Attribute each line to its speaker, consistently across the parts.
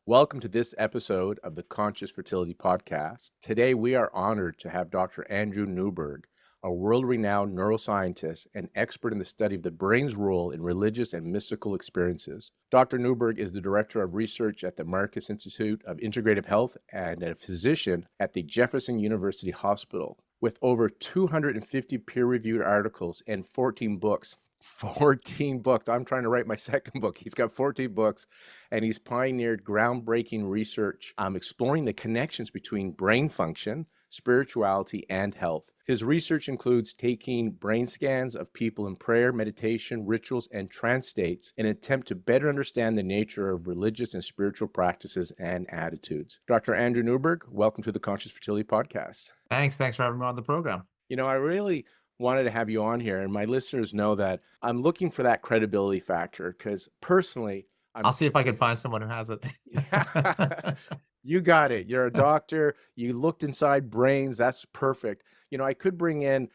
Speaker 1: Welcome to this episode of the Conscious Fertility Podcast. Today, we are honored to have Dr. Andrew Newberg, a world-renowned neuroscientist and expert in the study of the brain's role in religious and mystical experiences. Dr. Newberg is the Director of Research at the Marcus Institute of Integrative Health and a physician at the Jefferson University Hospital. With over 250 peer-reviewed articles and 14 books, 14 books. I'm trying to write my second book. He's got 14 books, and he's pioneered groundbreaking research exploring the connections between brain function, spirituality, and health. His research includes taking brain scans of people in prayer, meditation, rituals, and trance states in an attempt to better understand the nature of religious and spiritual practices and attitudes. Dr. Andrew Newberg, welcome to the Conscious Fertility Podcast.
Speaker 2: Thanks for having me on the program.
Speaker 1: I really wanted to have you on here, and my listeners know that I'm looking for that credibility factor because personally,
Speaker 2: I'll see if I can find someone who has it.
Speaker 1: You got it. You're a doctor. You looked inside brains. That's perfect. I could bring in,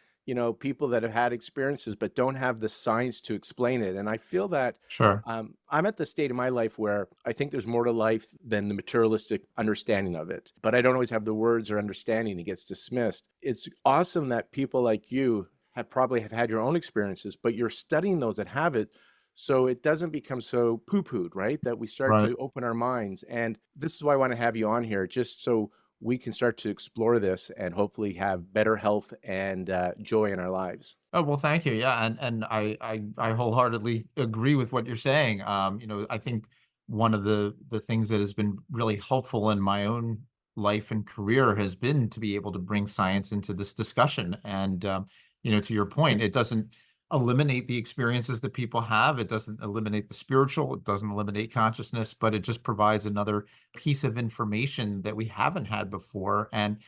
Speaker 1: people that have had experiences but don't have the science to explain it. And I feel that
Speaker 2: Sure.
Speaker 1: I'm at the state of my life where I think there's more to life than the materialistic understanding of it. But I don't always have the words or understanding. It gets dismissed. It's awesome that people like you probably have had your own experiences, but you're studying those that have it, so it doesn't become so poo-pooed, right? That we start
Speaker 2: Right.
Speaker 1: to open our minds. And this is why I want to have you on here, just so we can start to explore this and hopefully have better health and joy in our lives.
Speaker 2: Oh, well, thank you. Yeah, and I wholeheartedly agree with what you're saying. I think one of the things that has been really helpful in my own life and career has been to be able to bring science into this discussion. And to your point, it doesn't eliminate the experiences that people have. It doesn't eliminate the spiritual. It doesn't eliminate consciousness, but it just provides another piece of information that we haven't had before. And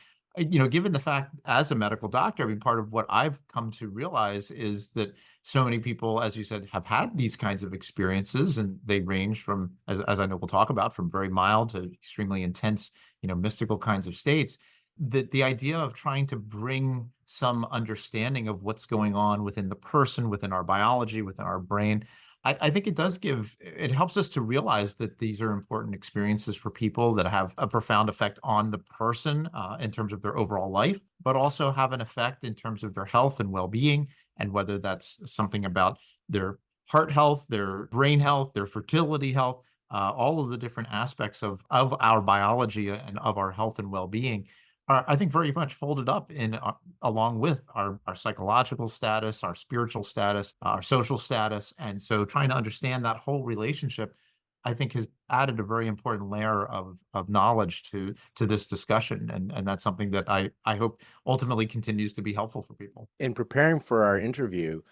Speaker 2: given the fact as a medical doctor, I mean, part of what I've come to realize is that so many people, as you said, have had these kinds of experiences, and they range from, as I know we'll talk about, from very mild to extremely intense, mystical kinds of states. The idea of trying to bring some understanding of what's going on within the person, within our biology, within our brain, I think it helps us to realize that these are important experiences for people that have a profound effect on the person in terms of their overall life, but also have an effect in terms of their health and well-being, and whether that's something about their heart health, their brain health, their fertility health, all of the different aspects of our biology and of our health and well-being are, I think, very much folded up in along with our psychological status, our spiritual status, our social status. And so trying to understand that whole relationship, I think, has added a very important layer of knowledge to this discussion. And that's something that I hope ultimately continues to be helpful for people.
Speaker 1: In preparing for our interview,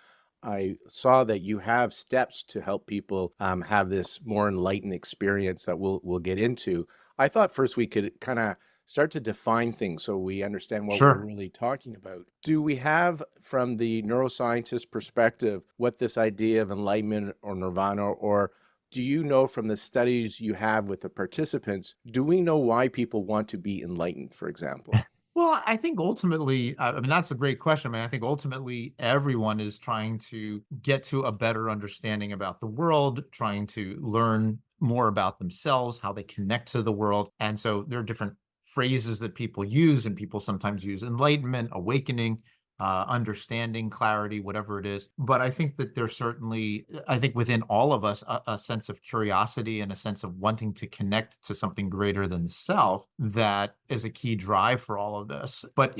Speaker 1: I saw that you have steps to help people have this more enlightened experience that we'll get into. I thought first we could kind of start to define things so we understand what
Speaker 2: Sure.
Speaker 1: we're really talking about. Do we have, from the neuroscientist perspective, what this idea of enlightenment or nirvana, or do you know from the studies you have with the participants, do we know why people want to be enlightened, for example?
Speaker 2: Well, I think ultimately, I mean, that's a great question. I mean, I think ultimately everyone is trying to get to a better understanding about the world, trying to learn more about themselves, how they connect to the world. And so there are different phrases that people use, and people sometimes use enlightenment, awakening, understanding, clarity, whatever it is. But I think that there's certainly, I think within all of us, a sense of curiosity and a sense of wanting to connect to something greater than the self that is a key drive for all of this. But,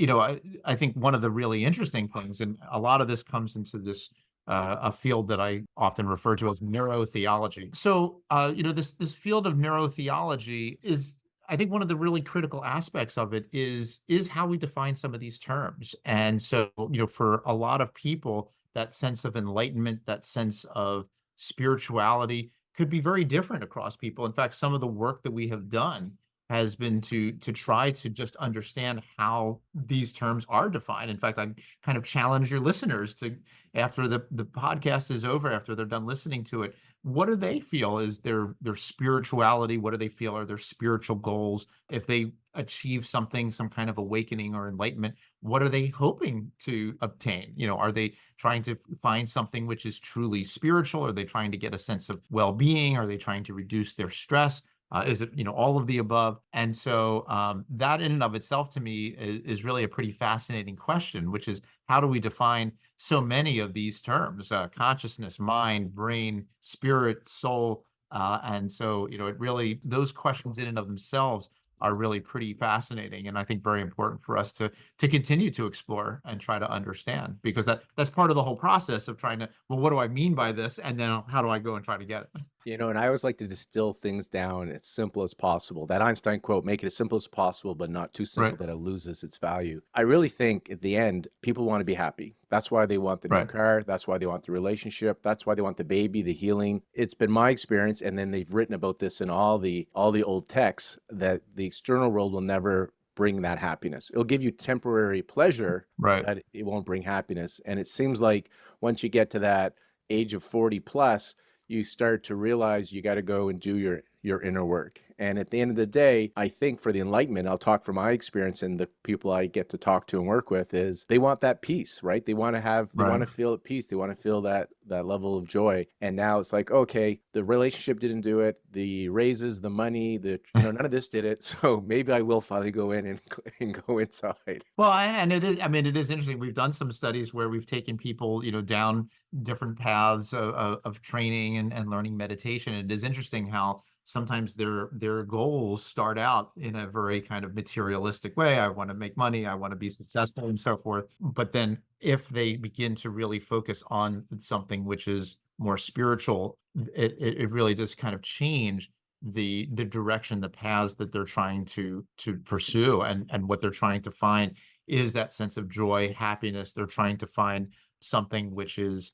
Speaker 2: I think one of the really interesting things, and a lot of this comes into this a field that I often refer to as neurotheology. So, this field of neurotheology is, I think, one of the really critical aspects of it is how we define some of these terms. And so, for a lot of people, that sense of enlightenment, that sense of spirituality could be very different across people. In fact, some of the work that we have done has been to try to just understand how these terms are defined. In fact, I kind of challenge your listeners to, after the podcast is over, after they're done listening to it, what do they feel is their spirituality? What do they feel are their spiritual goals? If they achieve something, some kind of awakening or enlightenment, what are they hoping to obtain? Are they trying to find something which is truly spiritual? Are they trying to get a sense of well-being? Are they trying to reduce their stress? Is it, all of the above? And so that in and of itself to me is really a pretty fascinating question, which is how do we define so many of these terms, consciousness, mind, brain, spirit, soul. And so, it really, those questions in and of themselves are really pretty fascinating, and I think very important for us to continue to explore and try to understand, because that's part of the whole process of trying to, well, what do I mean by this, and then how do I go and try to get it?
Speaker 1: And I always like to distill things down as simple as possible. That Einstein quote, make it as simple as possible, but not too simple
Speaker 2: Right,
Speaker 1: that it loses its value. I really think at the end, people want to be happy. That's why they want the new
Speaker 2: right,
Speaker 1: car. That's why they want the relationship. That's why they want the baby, the healing. It's been my experience. And then they've written about this in all the old texts, that the external world will never bring that happiness. It'll give you temporary pleasure,
Speaker 2: right.
Speaker 1: but it won't bring happiness. And it seems like once you get to that age of 40 plus, you start to realize you got to go and do your inner work. And at the end of the day, I think for the Enlightenment, I'll talk from my experience and the people I get to talk to and work with, is they want that peace, right? They want
Speaker 2: Right.
Speaker 1: to feel at peace. They want to feel that level of joy. And now it's like, okay, the relationship didn't do it. The raises, the money, none of this did it. So maybe I will finally go in and go inside.
Speaker 2: Well, and it is, I mean, it is interesting. We've done some studies where we've taken people, down different paths of training and learning meditation. And it is interesting how sometimes their goals start out in a very kind of materialistic way. I want to make money, I want to be successful, and so forth. But then if they begin to really focus on something which is more spiritual, it really does kind of change the direction, the paths that they're trying to pursue, and what they're trying to find is that sense of joy, happiness. They're trying to find something which is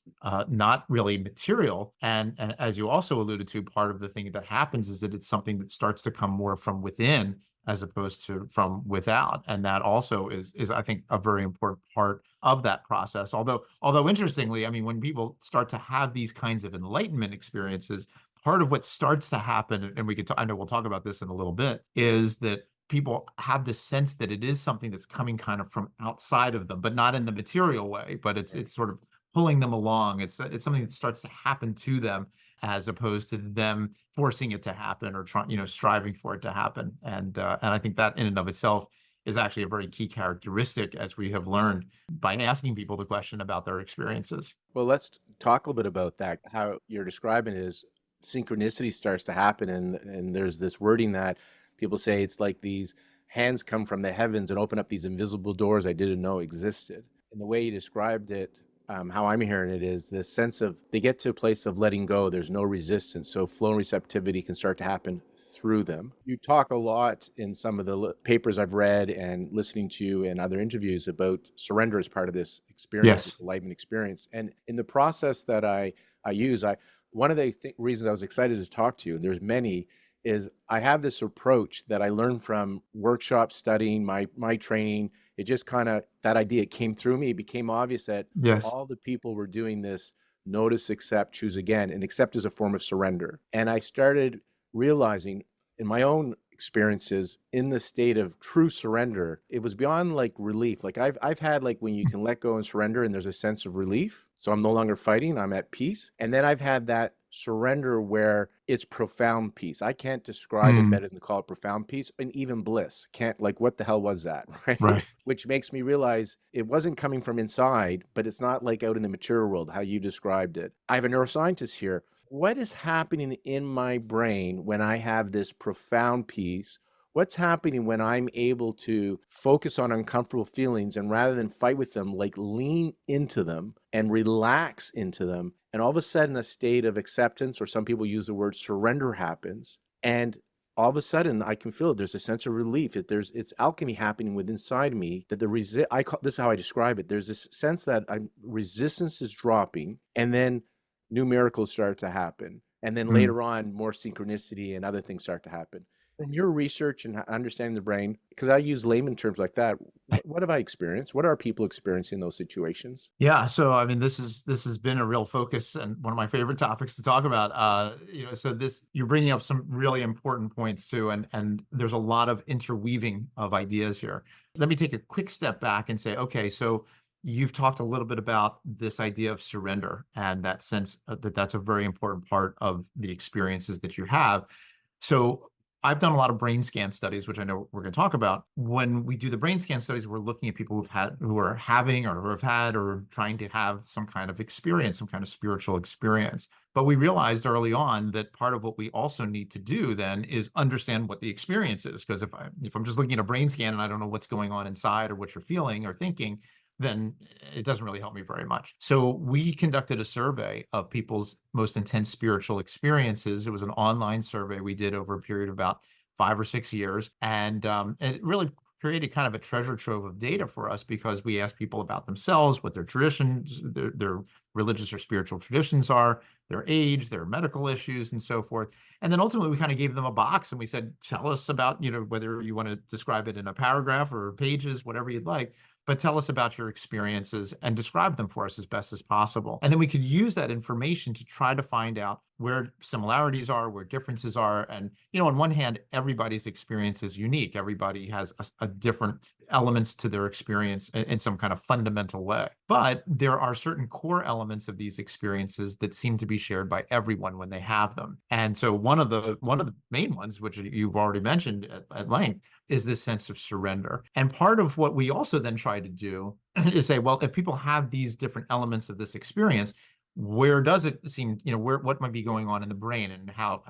Speaker 2: not really material. And as you also alluded to, part of the thing that happens is that it's something that starts to come more from within as opposed to from without. And that also is I think a very important part of that process. Although interestingly, I mean, when people start to have these kinds of enlightenment experiences, part of what starts to happen, and I know we'll talk about this in a little bit, is that people have this sense that it is something that's coming kind of from outside of them, but not in the material way, but it's sort of pulling them along. It's something that starts to happen to them as opposed to them forcing it to happen or trying, striving for it to happen. And I think that in and of itself is actually a very key characteristic, as we have learned by asking people the question about their experiences.
Speaker 1: Well, let's talk a little bit about that. How you're describing it is synchronicity starts to happen, and there's this wording that people say it's like these hands come from the heavens and open up these invisible doors I didn't know existed. And the way you described it, how I'm hearing it, is this sense of they get to a place of letting go. There's no resistance, so flow and receptivity can start to happen through them. You talk a lot in some of the papers I've read and listening to you in other interviews about surrender as part of this experience, this
Speaker 2: Yes.
Speaker 1: enlightenment experience. And in the process that I use, one of the reasons I was excited to talk to you, and there's many, is I have this approach that I learned from workshops, studying my training. It just kind of, that idea came through me. It became obvious that
Speaker 2: Yes.
Speaker 1: all the people were doing this notice, accept, choose again, and accept is a form of surrender. And I started realizing in my own experiences in the state of true surrender, it was beyond like relief. Like I've had like when you can let go and surrender and there's a sense of relief. So I'm no longer fighting, I'm at peace. And then I've had that surrender where it's profound peace. I can't describe it
Speaker 2: Mm,
Speaker 1: better than call it profound peace, and even bliss. Can't, like, what the hell was that, right?
Speaker 2: right.
Speaker 1: Which makes me realize it wasn't coming from inside, but it's not like out in the material world, how you described it. I have a neuroscientist here. What is happening in my brain when I have this profound peace? What's happening when I'm able to focus on uncomfortable feelings and rather than fight with them, like lean into them and relax into them? And all of a sudden, a state of acceptance, or some people use the word surrender, happens. And all of a sudden, I can feel it. There's a sense of relief. It's alchemy happening within inside me. That this is how I describe it. There's this sense that resistance is dropping, and then new miracles start to happen. And then
Speaker 2: Mm.
Speaker 1: later on, more synchronicity and other things start to happen. From your research and understanding the brain, because I use layman terms like that, what have I experienced? What are people experiencing in those situations?
Speaker 2: Yeah, so I mean, this has been a real focus and one of my favorite topics to talk about. So this, you're bringing up some really important points too, and there's a lot of interweaving of ideas here. Let me take a quick step back and say, okay, so you've talked a little bit about this idea of surrender and that sense that that's a very important part of the experiences that you have. So I've done a lot of brain scan studies, which I know we're going to talk about. When we do the brain scan studies, we're looking at people who are having or who have had or trying to have some kind of experience, some kind of spiritual experience. But we realized early on that part of what we also need to do then is understand what the experience is. Because if I'm just looking at a brain scan and I don't know what's going on inside or what you're feeling or thinking, then it doesn't really help me very much. So we conducted a survey of people's most intense spiritual experiences. It was an online survey we did over a period of about 5 or 6 years. And it really created kind of a treasure trove of data for us, because we asked people about themselves, what their traditions, their religious or spiritual traditions are, their age, their medical issues, and so forth. And then ultimately we kind of gave them a box and we said, tell us about, whether you want to describe it in a paragraph or pages, whatever you'd like, but tell us about your experiences and describe them for us as best as possible. And then we could use that information to try to find out where similarities are, where differences are. And, on one hand, everybody's experience is unique. Everybody has a different elements to their experience in some kind of fundamental way. But there are certain core elements of these experiences that seem to be shared by everyone when they have them. And so one of the main ones, which you've already mentioned at length, is this sense of surrender. And part of what we also then try to do is say, well, if people have these different elements of this experience, where does it seem, what might be going on in the brain, and how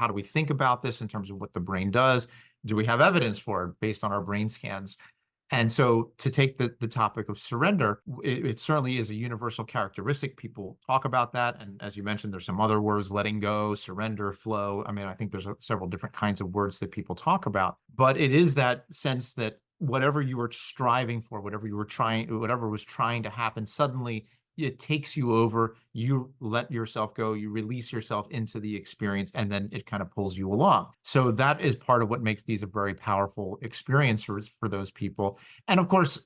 Speaker 2: do we think about this in terms of what the brain does? Do we have evidence for it based on our brain scans? And so to take the topic of surrender, it certainly is a universal characteristic. People talk about that. And as you mentioned, there's some other words: letting go, surrender, flow. I mean, I think there's several different kinds of words that people talk about. But it is that sense that whatever you were striving for, whatever was trying to happen, suddenly it takes you over, you let yourself go, you release yourself into the experience, and then it kind of pulls you along. So that is part of what makes these a very powerful experience for those people. And of course,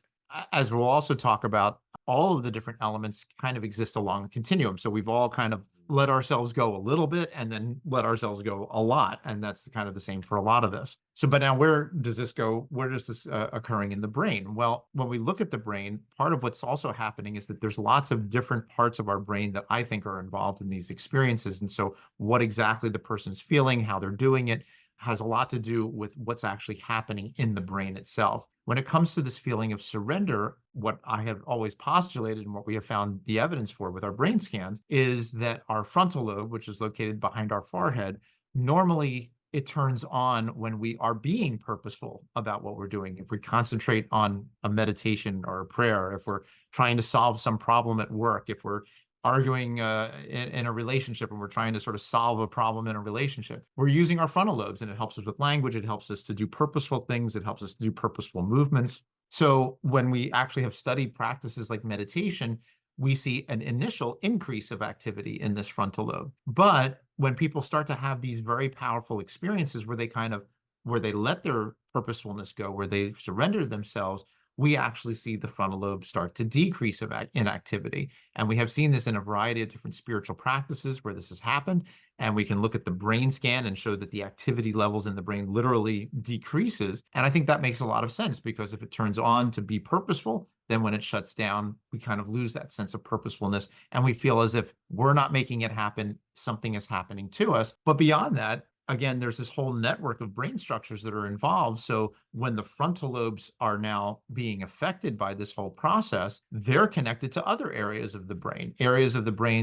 Speaker 2: as we'll also talk about, all of the different elements kind of exist along a continuum. So we've all kind of let ourselves go a little bit and then let ourselves go a lot. And that's kind of the same for a lot of this. So, but now where does this go? Where does this occurring in the brain? Well, when we look at the brain, part of what's also happening is that there's lots of different parts of our brain that I think are involved in these experiences. And so what exactly the person's feeling, how they're doing it, has a lot to do with what's actually happening in the brain itself. When it comes to this feeling of surrender, what I have always postulated and what we have found the evidence for with our brain scans is that our frontal lobe, which is located behind our forehead, normally it turns on when we are being purposeful about what we're doing. If we concentrate on a meditation or a prayer, if we're trying to solve some problem at work, if we're arguing in a relationship and we're trying to sort of solve a problem in a relationship, we're using our frontal lobes, and it helps us with language. It helps us to do purposeful things. It helps us to do purposeful movements. So when we actually have studied practices like meditation, we see an initial increase of activity in this frontal lobe. But when people start to have these very powerful experiences where they let their purposefulness go, where they surrender themselves, we actually see the frontal lobe start to decrease in activity. And we have seen this in a variety of different spiritual practices where this has happened. And we can look at the brain scan and show that the activity levels in the brain literally decreases. And I think that makes a lot of sense, because if it turns on to be purposeful, then when it shuts down, we kind of lose that sense of purposefulness. And we feel as if we're not making it happen, something is happening to us. But beyond that, again, there's this whole network of brain structures that are involved. So when the frontal lobes are now being affected by this whole process, they're connected to other areas of the brain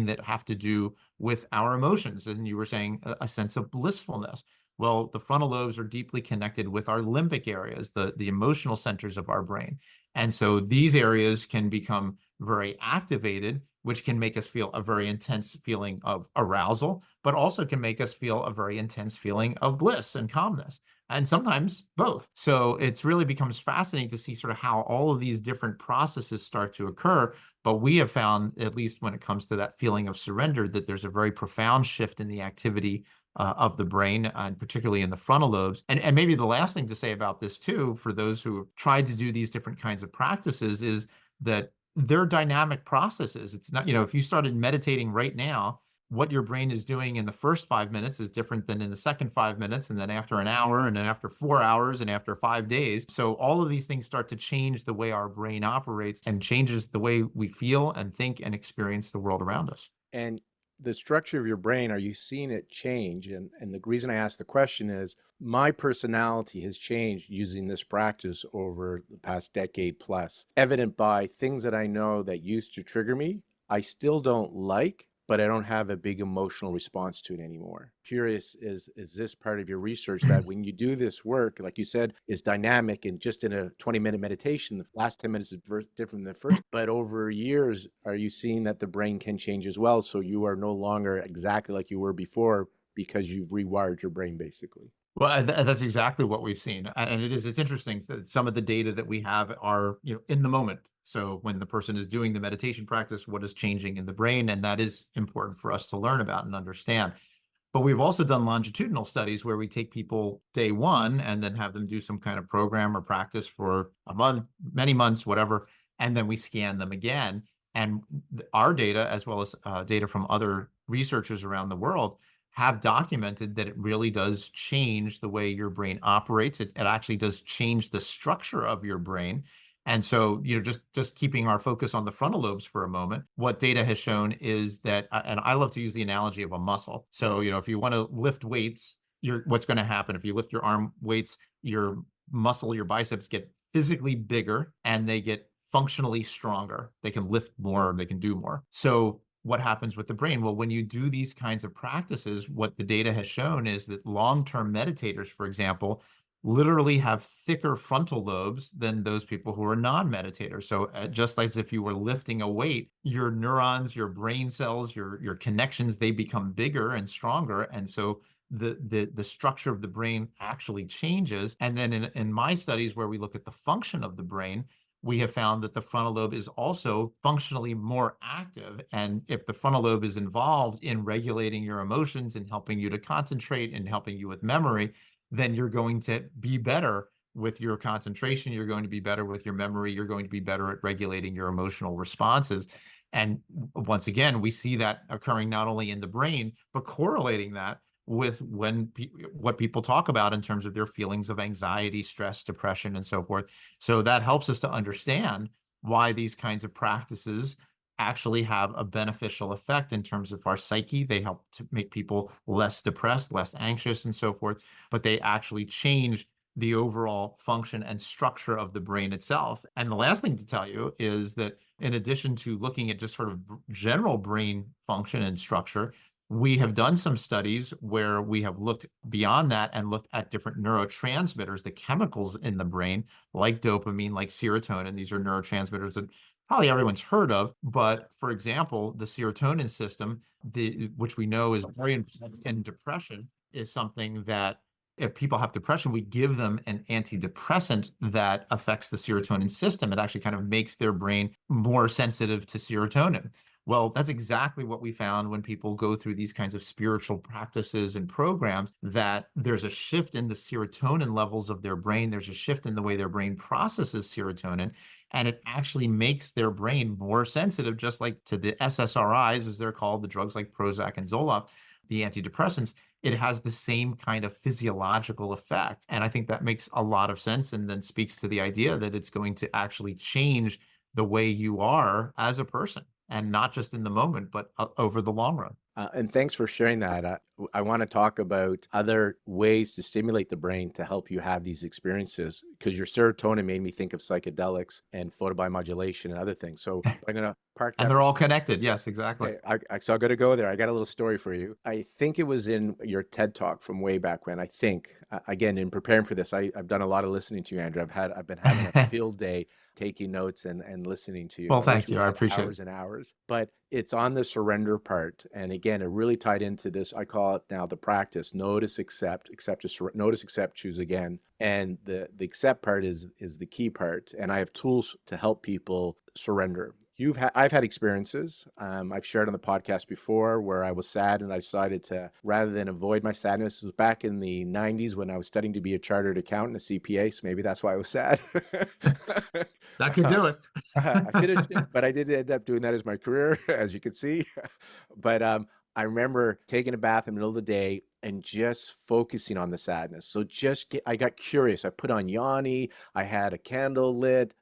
Speaker 2: that have to do with our emotions. And you were saying a sense of blissfulness. Well, the frontal lobes are deeply connected with our limbic areas, the emotional centers of our brain. And so these areas can become very activated, which can make us feel a very intense feeling of arousal, but also can make us feel a very intense feeling of bliss and calmness, and sometimes both. So it's really becomes fascinating to see sort of how all of these different processes start to occur. But we have found, at least when it comes to that feeling of surrender, that there's a very profound shift in the activity of the brain, and particularly in the frontal lobes. And maybe the last thing to say about this too, for those who have tried to do these different kinds of practices, is that they're dynamic processes. It's not, if you started meditating right now, what your brain is doing in the first 5 minutes is different than in the second 5 minutes, and then after an hour, and then after 4 hours, and after 5 days. So all of these things start to change the way our brain operates and changes the way we feel and think and experience the world around us.
Speaker 1: And the structure of your brain, are you seeing it change? And the reason I ask the question is my personality has changed using this practice over the past decade plus, evident by things that I know that used to trigger me, I still don't like, but I don't have a big emotional response to it anymore. Curious, is this part of your research that when you do this work, like you said, is dynamic and just in a 20-minute meditation, the last 10 minutes is different than the first, but over years, are you seeing that the brain can change as well? So you are no longer exactly like you were before because you've rewired your brain basically.
Speaker 2: Well, that's exactly what we've seen. And it's interesting that some of the data that we have are, in the moment. So when the person is doing the meditation practice, what is changing in the brain? And that is important for us to learn about and understand. But we've also done longitudinal studies where we take people day one and then have them do some kind of program or practice for a month, many months, whatever. And then we scan them again. And our data, as well as data from other researchers around the world, have documented that it really does change the way your brain operates. It actually does change the structure of your brain. And so, just keeping our focus on the frontal lobes for a moment, what data has shown is that, and I love to use the analogy of a muscle. So, if you want to lift weights, what's going to happen if you lift your arm weights, your muscle, your biceps get physically bigger and they get functionally stronger. They can lift more, they can do more. So what happens with the brain? Well, when you do these kinds of practices, what the data has shown is that long-term meditators, for example, literally have thicker frontal lobes than those people who are non-meditators. So just like if you were lifting a weight, your neurons, your brain cells, your connections, they become bigger and stronger. And so the structure of the brain actually changes. And then in my studies where we look at the function of the brain, we have found that the frontal lobe is also functionally more active. And if the frontal lobe is involved in regulating your emotions and helping you to concentrate and helping you with memory, then you're going to be better with your concentration. You're going to be better with your memory. You're going to be better at regulating your emotional responses. And once again, we see that occurring not only in the brain, but correlating that with what people talk about in terms of their feelings of anxiety, stress, depression, and so forth. So that helps us to understand why these kinds of practices actually have a beneficial effect in terms of our psyche. They help to make people less depressed, less anxious, and so forth, but they actually change the overall function and structure of the brain itself. And the last thing to tell you is that in addition to looking at just sort of general brain function and structure, we have done some studies where we have looked beyond that and looked at different neurotransmitters, the chemicals in the brain, like dopamine, like serotonin. These are neurotransmitters that probably everyone's heard of. But for example, the serotonin system, which we know is very important in depression, is something that if people have depression, we give them an antidepressant that affects the serotonin system. It actually kind of makes their brain more sensitive to serotonin. Well, that's exactly what we found when people go through these kinds of spiritual practices and programs, that there's a shift in the serotonin levels of their brain. There's a shift in the way their brain processes serotonin, and it actually makes their brain more sensitive, just like to the SSRIs, as they're called, the drugs like Prozac and Zoloft, the antidepressants. It has the same kind of physiological effect. And I think that makes a lot of sense, and then speaks to the idea that it's going to actually change the way you are as a person, and not just in the moment, but over the long run.
Speaker 1: And thanks for sharing that. I want to talk about other ways to stimulate the brain to help you have these experiences, because your serotonin made me think of psychedelics and photobiomodulation and other things. So I'm going to park that.
Speaker 2: And they're all connected. Yes, exactly.
Speaker 1: Okay, so I'm going to go there. I got a little story for you. I think it was in your TED Talk from way back when. I think, again, in preparing for this, I've done a lot of listening to you, Andrew. I've been having a field day taking notes and listening to you.
Speaker 2: Well, thank you. I appreciate
Speaker 1: hours and hours. But it's on the surrender part. And again, it really tied into this. I call it now the practice: notice, accept, notice, accept, choose again. And the accept part is the key part. And I have tools to help people surrender. I've had experiences. I've shared on the podcast before where I was sad and I decided to, rather than avoid my sadness, it was back in the 90s when I was studying to be a chartered accountant, a CPA. So maybe that's why I was sad.
Speaker 2: That could do it.
Speaker 1: I finished it, but I did end up doing that as my career, as you can see. But I remember taking a bath in the middle of the day and just focusing on the sadness. So I got curious. I put on Yanni. I had a candle lit,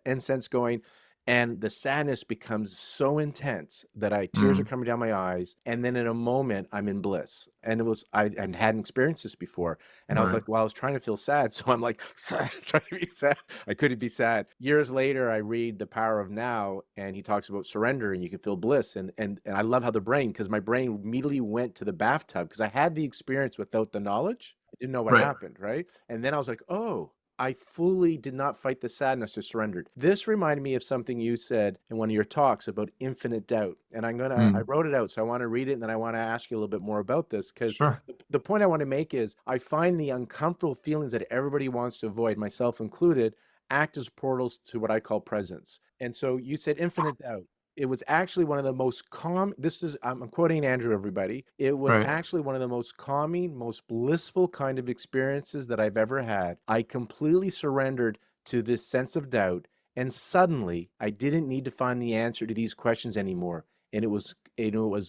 Speaker 1: incense going. And the sadness becomes so intense that tears are
Speaker 2: Mm.
Speaker 1: coming down my eyes. And then in a moment, I'm in bliss. And I hadn't experienced this before. And I was
Speaker 2: Right.
Speaker 1: like, well, I was trying to feel sad. So I'm like, trying to be sad. I couldn't be sad. Years later, I read The Power of Now, and he talks about surrender and you can feel bliss. And I love how because my brain immediately went to the bathtub because I had the experience without the knowledge. I didn't know what
Speaker 2: Right.
Speaker 1: happened, right? And then I was like, oh, I fully did not fight the sadness, I surrendered. This reminded me of something you said in one of your talks about infinite doubt. And I
Speaker 2: Mm.
Speaker 1: wrote it out, so I want to read it, and then I want to ask you a little bit more about this, because
Speaker 2: Sure.
Speaker 1: the point I want to make is I find the uncomfortable feelings that everybody wants to avoid, myself included, act as portals to what I call presence. And so you said infinite doubt. It was actually one of the most I'm quoting Andrew, everybody. It was
Speaker 2: Right.
Speaker 1: actually one of the most calming, most blissful kind of experiences that I've ever had. I completely surrendered to this sense of doubt, and suddenly I didn't need to find the answer to these questions anymore. And it was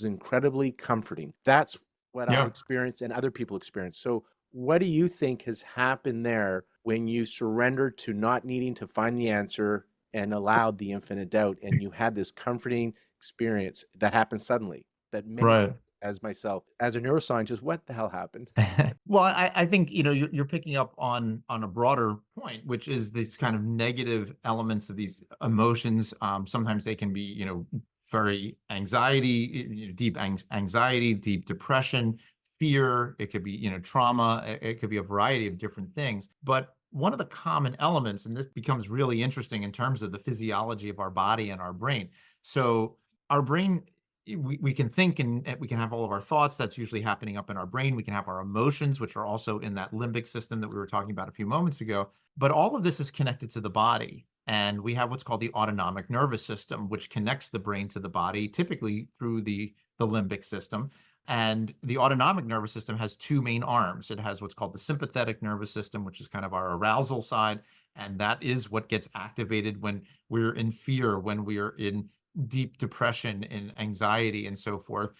Speaker 1: incredibly comforting. That's what I
Speaker 2: Yeah.
Speaker 1: experienced and other people experienced. So what do you think has happened there when you surrendered to not needing to find the answer and allowed the infinite doubt, and you had this comforting experience that happened suddenly, that many
Speaker 2: Right.
Speaker 1: people, as myself, as a neuroscientist, what the hell happened?
Speaker 2: Well, I think, you're picking up on a broader point, which is these kind of negative elements of these emotions. Sometimes they can be, very deep anxiety, deep depression, fear. It could be, trauma. It could be a variety of different things. But one of the common elements, and this becomes really interesting in terms of the physiology of our body and our brain. So our brain, we can think, and we can have all of our thoughts. That's usually happening up in our brain. We can have our emotions, which are also in that limbic system that we were talking about a few moments ago. But all of this is connected to the body. And we have what's called the autonomic nervous system, which connects the brain to the body, typically through the limbic system. And the autonomic nervous system has two main arms. It has what's called the sympathetic nervous system, which is kind of our arousal side. And that is what gets activated when we're in fear, when we are in deep depression and anxiety and so forth.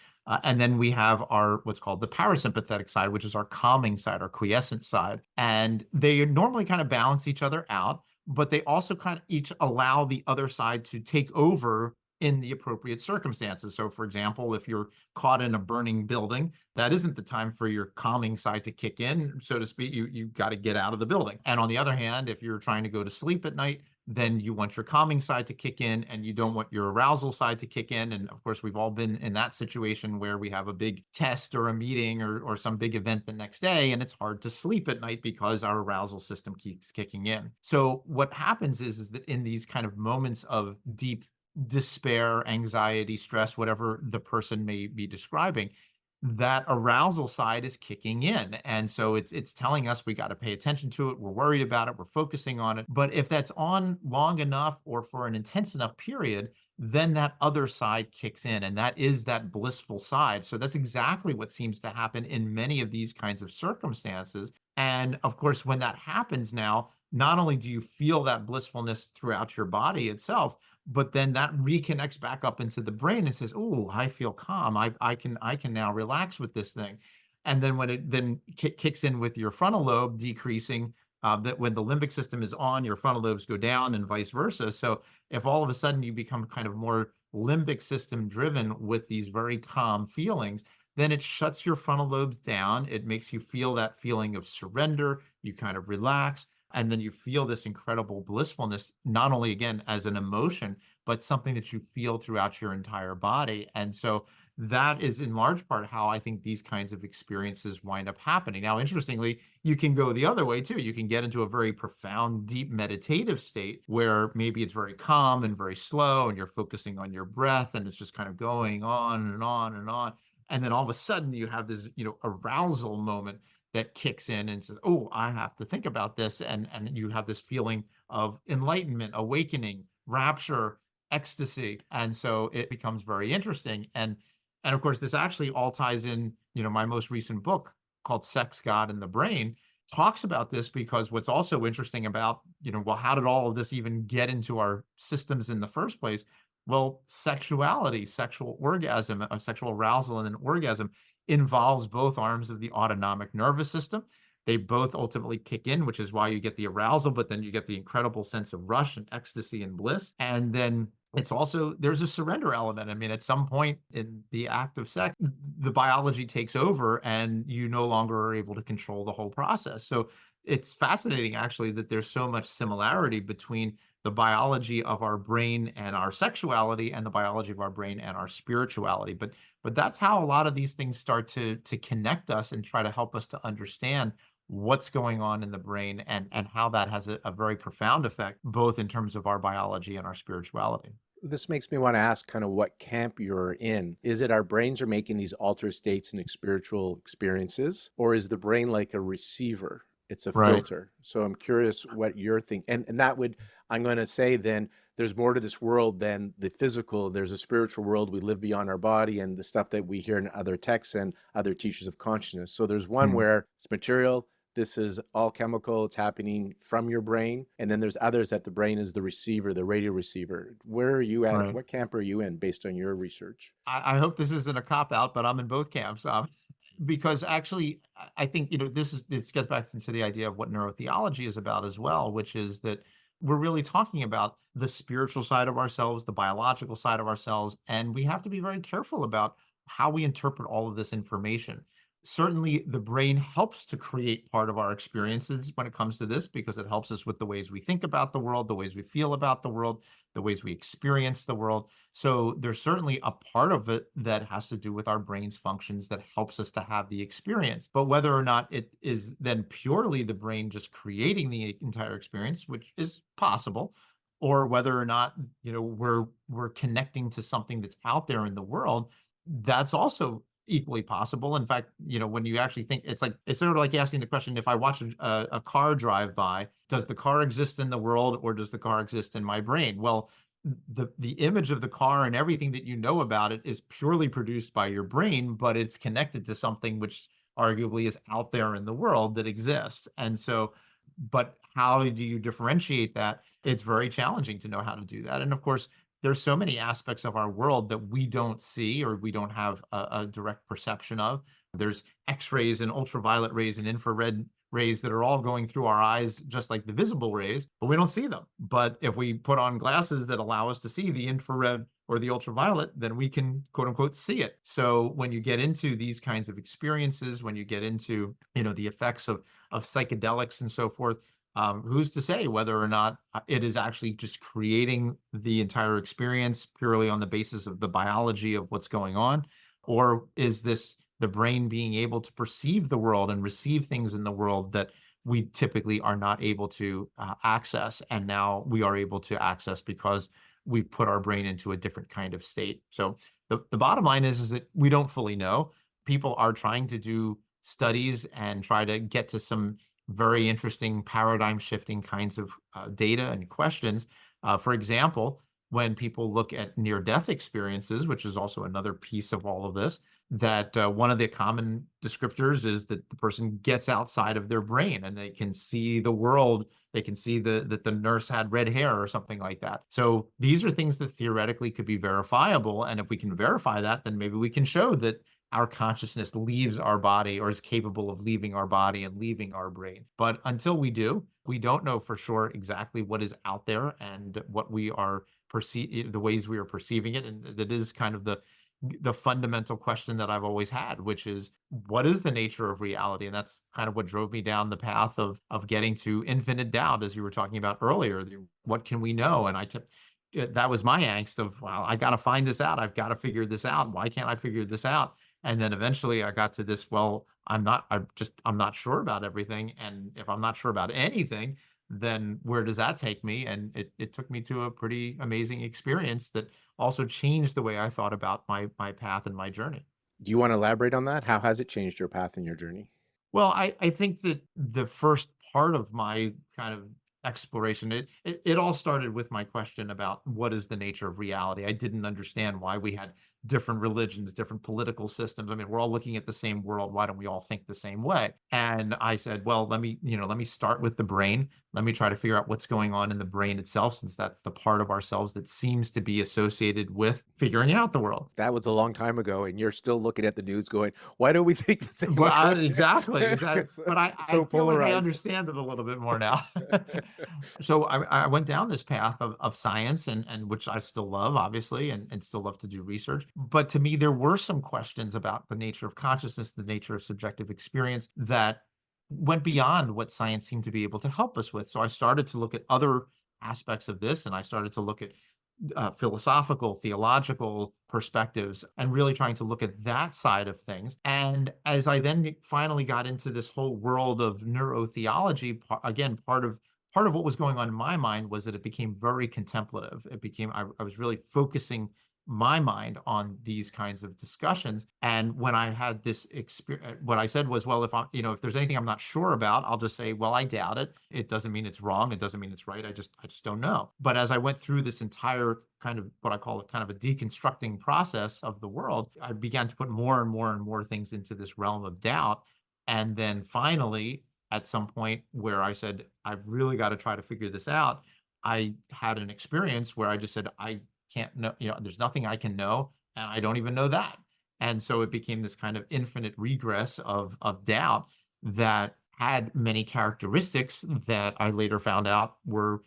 Speaker 2: And then we have our what's called the parasympathetic side, which is our calming side, our quiescent side. And they normally kind of balance each other out, but they also kind of each allow the other side to take over in the appropriate circumstances. So, for example, if you're caught in a burning building, that isn't the time for your calming side to kick in, so to speak. You got to get out of the building. And on the other hand, if you're trying to go to sleep at night, then you want your calming side to kick in and you don't want your arousal side to kick in. And of course, we've all been in that situation where we have a big test or a meeting or some big event the next day, and it's hard to sleep at night because our arousal system keeps kicking in. So what happens is that in these kind of moments of deep despair, anxiety, stress, whatever the person may be describing, that arousal side is kicking in. And so it's telling us we got to pay attention to it. We're worried about it. We're focusing on it. But if that's on long enough or for an intense enough period, then that other side kicks in, and that is that blissful side. So that's exactly what seems to happen in many of these kinds of circumstances. And of course, when that happens now, not only do you feel that blissfulness throughout your body itself, but then that reconnects back up into the brain and says, "Oh, I feel calm. I can now relax with this thing." And then when it then kicks in with your frontal lobe decreasing, that when the limbic system is on, your frontal lobes go down, and vice versa. So if all of a sudden you become kind of more limbic system driven with these very calm feelings, then it shuts your frontal lobes down. It makes you feel that feeling of surrender. You kind of relax. And then you feel this incredible blissfulness, not only again as an emotion, but something that you feel throughout your entire body. And so that is in large part how I think these kinds of experiences wind up happening. Now, interestingly, you can go the other way too. You can get into a very profound, deep meditative state where maybe it's very calm and very slow, and you're focusing on your breath, and it's just kind of going on and on and on. And then all of a sudden you have this, arousal moment that kicks in and says, "Oh, I have to think about this." And you have this feeling of enlightenment, awakening, rapture, ecstasy. And so it becomes very interesting. And of course, this actually all ties in, my most recent book called Sex, God, and the Brain talks about this, because what's also interesting about, well, how did all of this even get into our systems in the first place? Well, sexuality, sexual sexual arousal and an orgasm involves both arms of the autonomic nervous system. they both ultimately kick in, which is why you get the arousal, but then you get the incredible sense of rush and ecstasy and bliss. And then it's also, there's a surrender element. I mean, at some point in the act of sex, the biology takes over and you no longer are able to control the whole process. So it's fascinating, actually, that there's so much similarity between the biology of our brain and our sexuality and the biology of our brain and our spirituality. But that's how a lot of these things start to connect us and try to help us to understand what's going on in the brain and how that has a very profound effect, both in terms of our biology and our spirituality.
Speaker 1: This makes me want to ask kind of what camp you're in. Is it our brains are making these altered states and spiritual experiences, or is the brain like a receiver? It's a
Speaker 2: Right.
Speaker 1: filter. So I'm curious what you're thinking. And that would, I'm going to say then, there's more to this world than the physical. There's a spiritual world. We live beyond our body and the stuff that we hear in other texts and other teachers of consciousness. So there's one
Speaker 2: Mm.
Speaker 1: where it's material. This is all chemical. It's happening from your brain. And then there's others that the brain is the receiver, the radio receiver. Where are you at?
Speaker 2: Right.
Speaker 1: What camp are you in based on your research?
Speaker 2: I hope this isn't a cop out, but I'm in both camps. Because actually, I think, this gets back into the idea of what neurotheology is about as well, which is that we're really talking about the spiritual side of ourselves, the biological side of ourselves, and we have to be very careful about how we interpret all of this information. Certainly, the brain helps to create part of our experiences when it comes to this, because it helps us with the ways we think about the world, the ways we feel about the world, the ways we experience the world. So there's certainly a part of it that has to do with our brain's functions that helps us to have the experience. But whether or not it is then purely the brain just creating the entire experience, which is possible, or whether or not, we're connecting to something that's out there in the world, that's also equally possible. In fact, when you actually think, it's sort of like asking the question, if I watch a car drive by, does the car exist in the world or does the car exist in my brain? Well, the image of the car and everything that you know about it is purely produced by your brain, but it's connected to something which arguably is out there in the world that exists. And so, but how do you differentiate that? It's very challenging to know how to do that. And of course, there's so many aspects of our world that we don't see or we don't have a direct perception of. There's X-rays and ultraviolet rays and infrared rays that are all going through our eyes, just like the visible rays, but we don't see them. But if we put on glasses that allow us to see the infrared or the ultraviolet, then we can, quote unquote, see it. So when you get into these kinds of experiences, when you get into, the effects of psychedelics and so forth, who's to say whether or not it is actually just creating the entire experience purely on the basis of the biology of what's going on? Or is this the brain being able to perceive the world and receive things in the world that we typically are not able to access? And now we are able to access because we've put our brain into a different kind of state. So the bottom line is that we don't fully know. People are trying to do studies and try to get to some very interesting paradigm shifting kinds of data and questions. For example, when people look at near-death experiences, which is also another piece of all of this, that one of the common descriptors is that the person gets outside of their brain and they can see the world. They can see that the nurse had red hair or something like that. So these are things that theoretically could be verifiable. And if we can verify that, then maybe we can show that our consciousness leaves our body or is capable of leaving our body and leaving our brain. But until we do, we don't know for sure exactly what is out there and what we are the ways we are perceiving it. And that is kind of the fundamental question that I've always had, which is, what is the nature of reality? And that's kind of what drove me down the path of getting to infinite doubt, as you were talking about earlier. What can we know? And that was my angst of, well, I got to find this out. I've got to figure this out. Why can't I figure this out? And then eventually I got to this, well, I'm not sure about everything. And if I'm not sure about anything, then where does that take me? And it took me to a pretty amazing experience that also changed the way I thought about my path and my journey.
Speaker 1: Do you want to elaborate on that? How has it changed your path and your journey?
Speaker 2: Well, I think that the first part of my kind of exploration, it all started with my question about what is the nature of reality. I didn't understand why we had different religions, different political systems. I mean, we're all looking at the same world. Why don't we all think the same way? And I said, well, let me start with the brain. Let me try to figure out what's going on in the brain itself, since that's the part of ourselves that seems to be associated with figuring out the world.
Speaker 1: That was a long time ago, and you're still looking at the news going, why don't we think the same
Speaker 2: Well,
Speaker 1: way?
Speaker 2: exactly. But I
Speaker 1: So
Speaker 2: feel like I
Speaker 1: polarized.
Speaker 2: understand it a little bit more now. So I went down this path of science, and which I still love, obviously, and still love to do research. But to me, there were some questions about the nature of consciousness, the nature of subjective experience, that went beyond what science seemed to be able to help us with. So I started to look at other aspects of this, and I started to look at philosophical, theological perspectives, and really trying to look at that side of things. And as I then finally got into this whole world of neurotheology, again, part of what was going on in my mind was that it became very contemplative. It became I was really focusing my mind on these kinds of discussions. And when I had this experience, what I said was, well, if there's anything I'm not sure about, I'll just say, well, I doubt it. It doesn't mean it's wrong. It doesn't mean it's right. I just don't know. But as I went through this entire kind of what I call kind of a deconstructing process of the world, I began to put more and more and more things into this realm of doubt. And then finally, at some point where I said, I've really got to try to figure this out, I had an experience where I just said, I can't know, there's nothing I can know, and I don't even know that. And so it became this kind of infinite regress of doubt that had many characteristics that I later found out were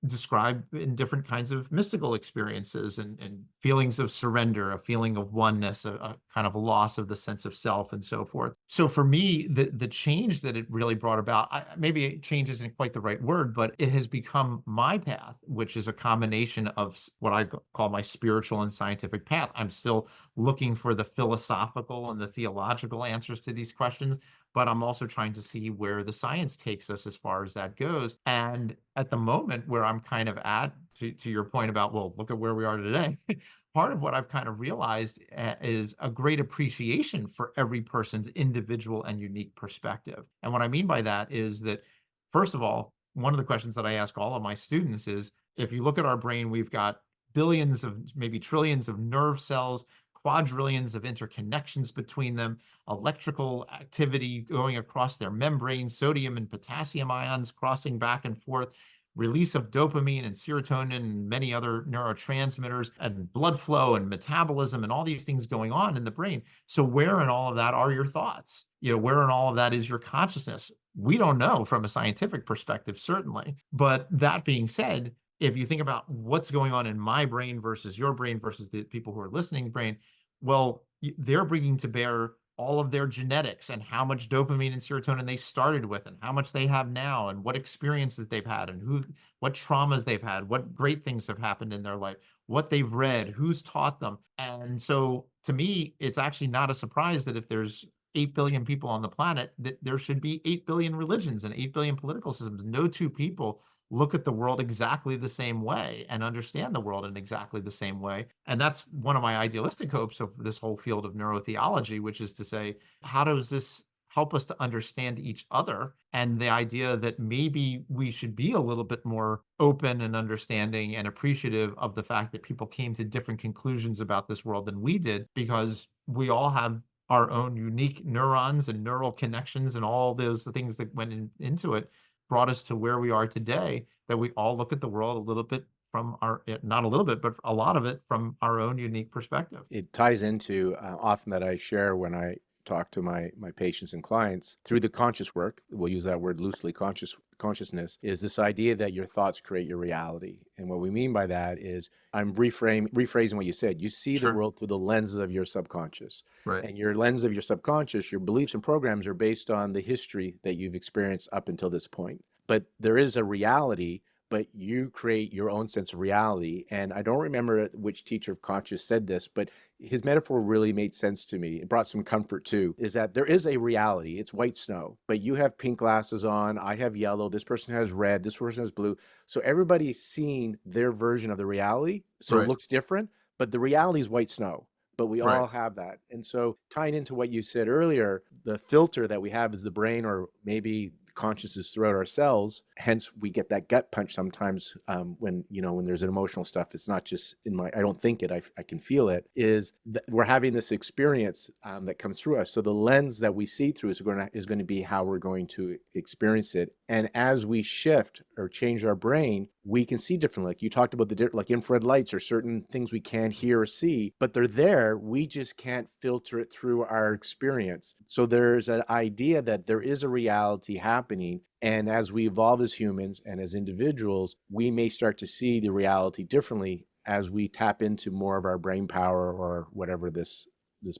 Speaker 2: described in different kinds of mystical experiences, and feelings of surrender, a feeling of oneness, a kind of a loss of the sense of self, and so forth. So for me, the change that it really brought about, maybe change isn't quite the right word, but it has become my path, which is a combination of what I call my spiritual and scientific path. I'm still looking for the philosophical and the theological answers to these questions, but I'm also trying to see where the science takes us as far as that goes. And at the moment where I'm kind of at, to your point about, well, look at where we are today, part of what I've kind of realized is a great appreciation for every person's individual and unique perspective. And what I mean by that is that, first of all, one of the questions that I ask all of my students is, if you look at our brain, we've got billions of, maybe trillions of nerve cells, quadrillions of interconnections between them, electrical activity going across their membranes, sodium and potassium ions crossing back and forth, release of dopamine and serotonin and many other neurotransmitters, and blood flow and metabolism, and all these things going on in the brain. So where in all of that are your thoughts? Where in all of that is your consciousness? We don't know from a scientific perspective, certainly. But that being said, if you think about what's going on in my brain versus your brain versus the people who are listening brain, well, they're bringing to bear all of their genetics and how much dopamine and serotonin they started with, and how much they have now, and what experiences they've had, and what traumas they've had, what great things have happened in their life, what they've read, who's taught them. And so to me, it's actually not a surprise that if there's 8 billion people on the planet, that there should be 8 billion religions and 8 billion political systems. No two people look at the world exactly the same way and understand the world in exactly the same way. And that's one of my idealistic hopes of this whole field of neurotheology, which is to say, how does this help us to understand each other? And the idea that maybe we should be a little bit more open and understanding and appreciative of the fact that people came to different conclusions about this world than we did, because we all have our own unique neurons and neural connections, and all those things that went into it brought us to where we are today, that we all look at the world a little bit from not a little bit, but a lot of it from our own unique perspective.
Speaker 1: It ties into often that I share when I talk to my patients and clients through the conscious work. We'll use that word loosely. Consciousness is this idea that your thoughts create your reality. And what we mean by that is, I'm rephrasing what you said. You see the world through the lens of your subconscious.
Speaker 2: Right.
Speaker 1: And your lens of your subconscious, your beliefs and programs are based on the history that you've experienced up until this point. But there is a reality, but you create your own sense of reality. And I don't remember which teacher of conscious said this, but his metaphor really made sense to me. It brought some comfort too, is that there is a reality. It's white snow, but you have pink glasses on, I have yellow, this person has red, this person has blue. So everybody's seeing their version of the reality. So it looks different, but the reality is white snow. But we all have that. And so tying into what you said earlier, the filter that we have is the brain, or maybe consciousness throughout our cells. Hence, we get that gut punch sometimes when there's an emotional stuff. It's not just I don't think it, I can feel it, is that we're having this experience that comes through us. So the lens that we see through is going to be how we're going to experience it. And as we shift or change our brain, we can see differently. Like you talked about like infrared lights or certain things we can't hear or see, but they're there. We just can't filter it through our experience. So there's an idea that there is a reality happening. And as we evolve as humans and as individuals, we may start to see the reality differently as we tap into more of our brain power or whatever this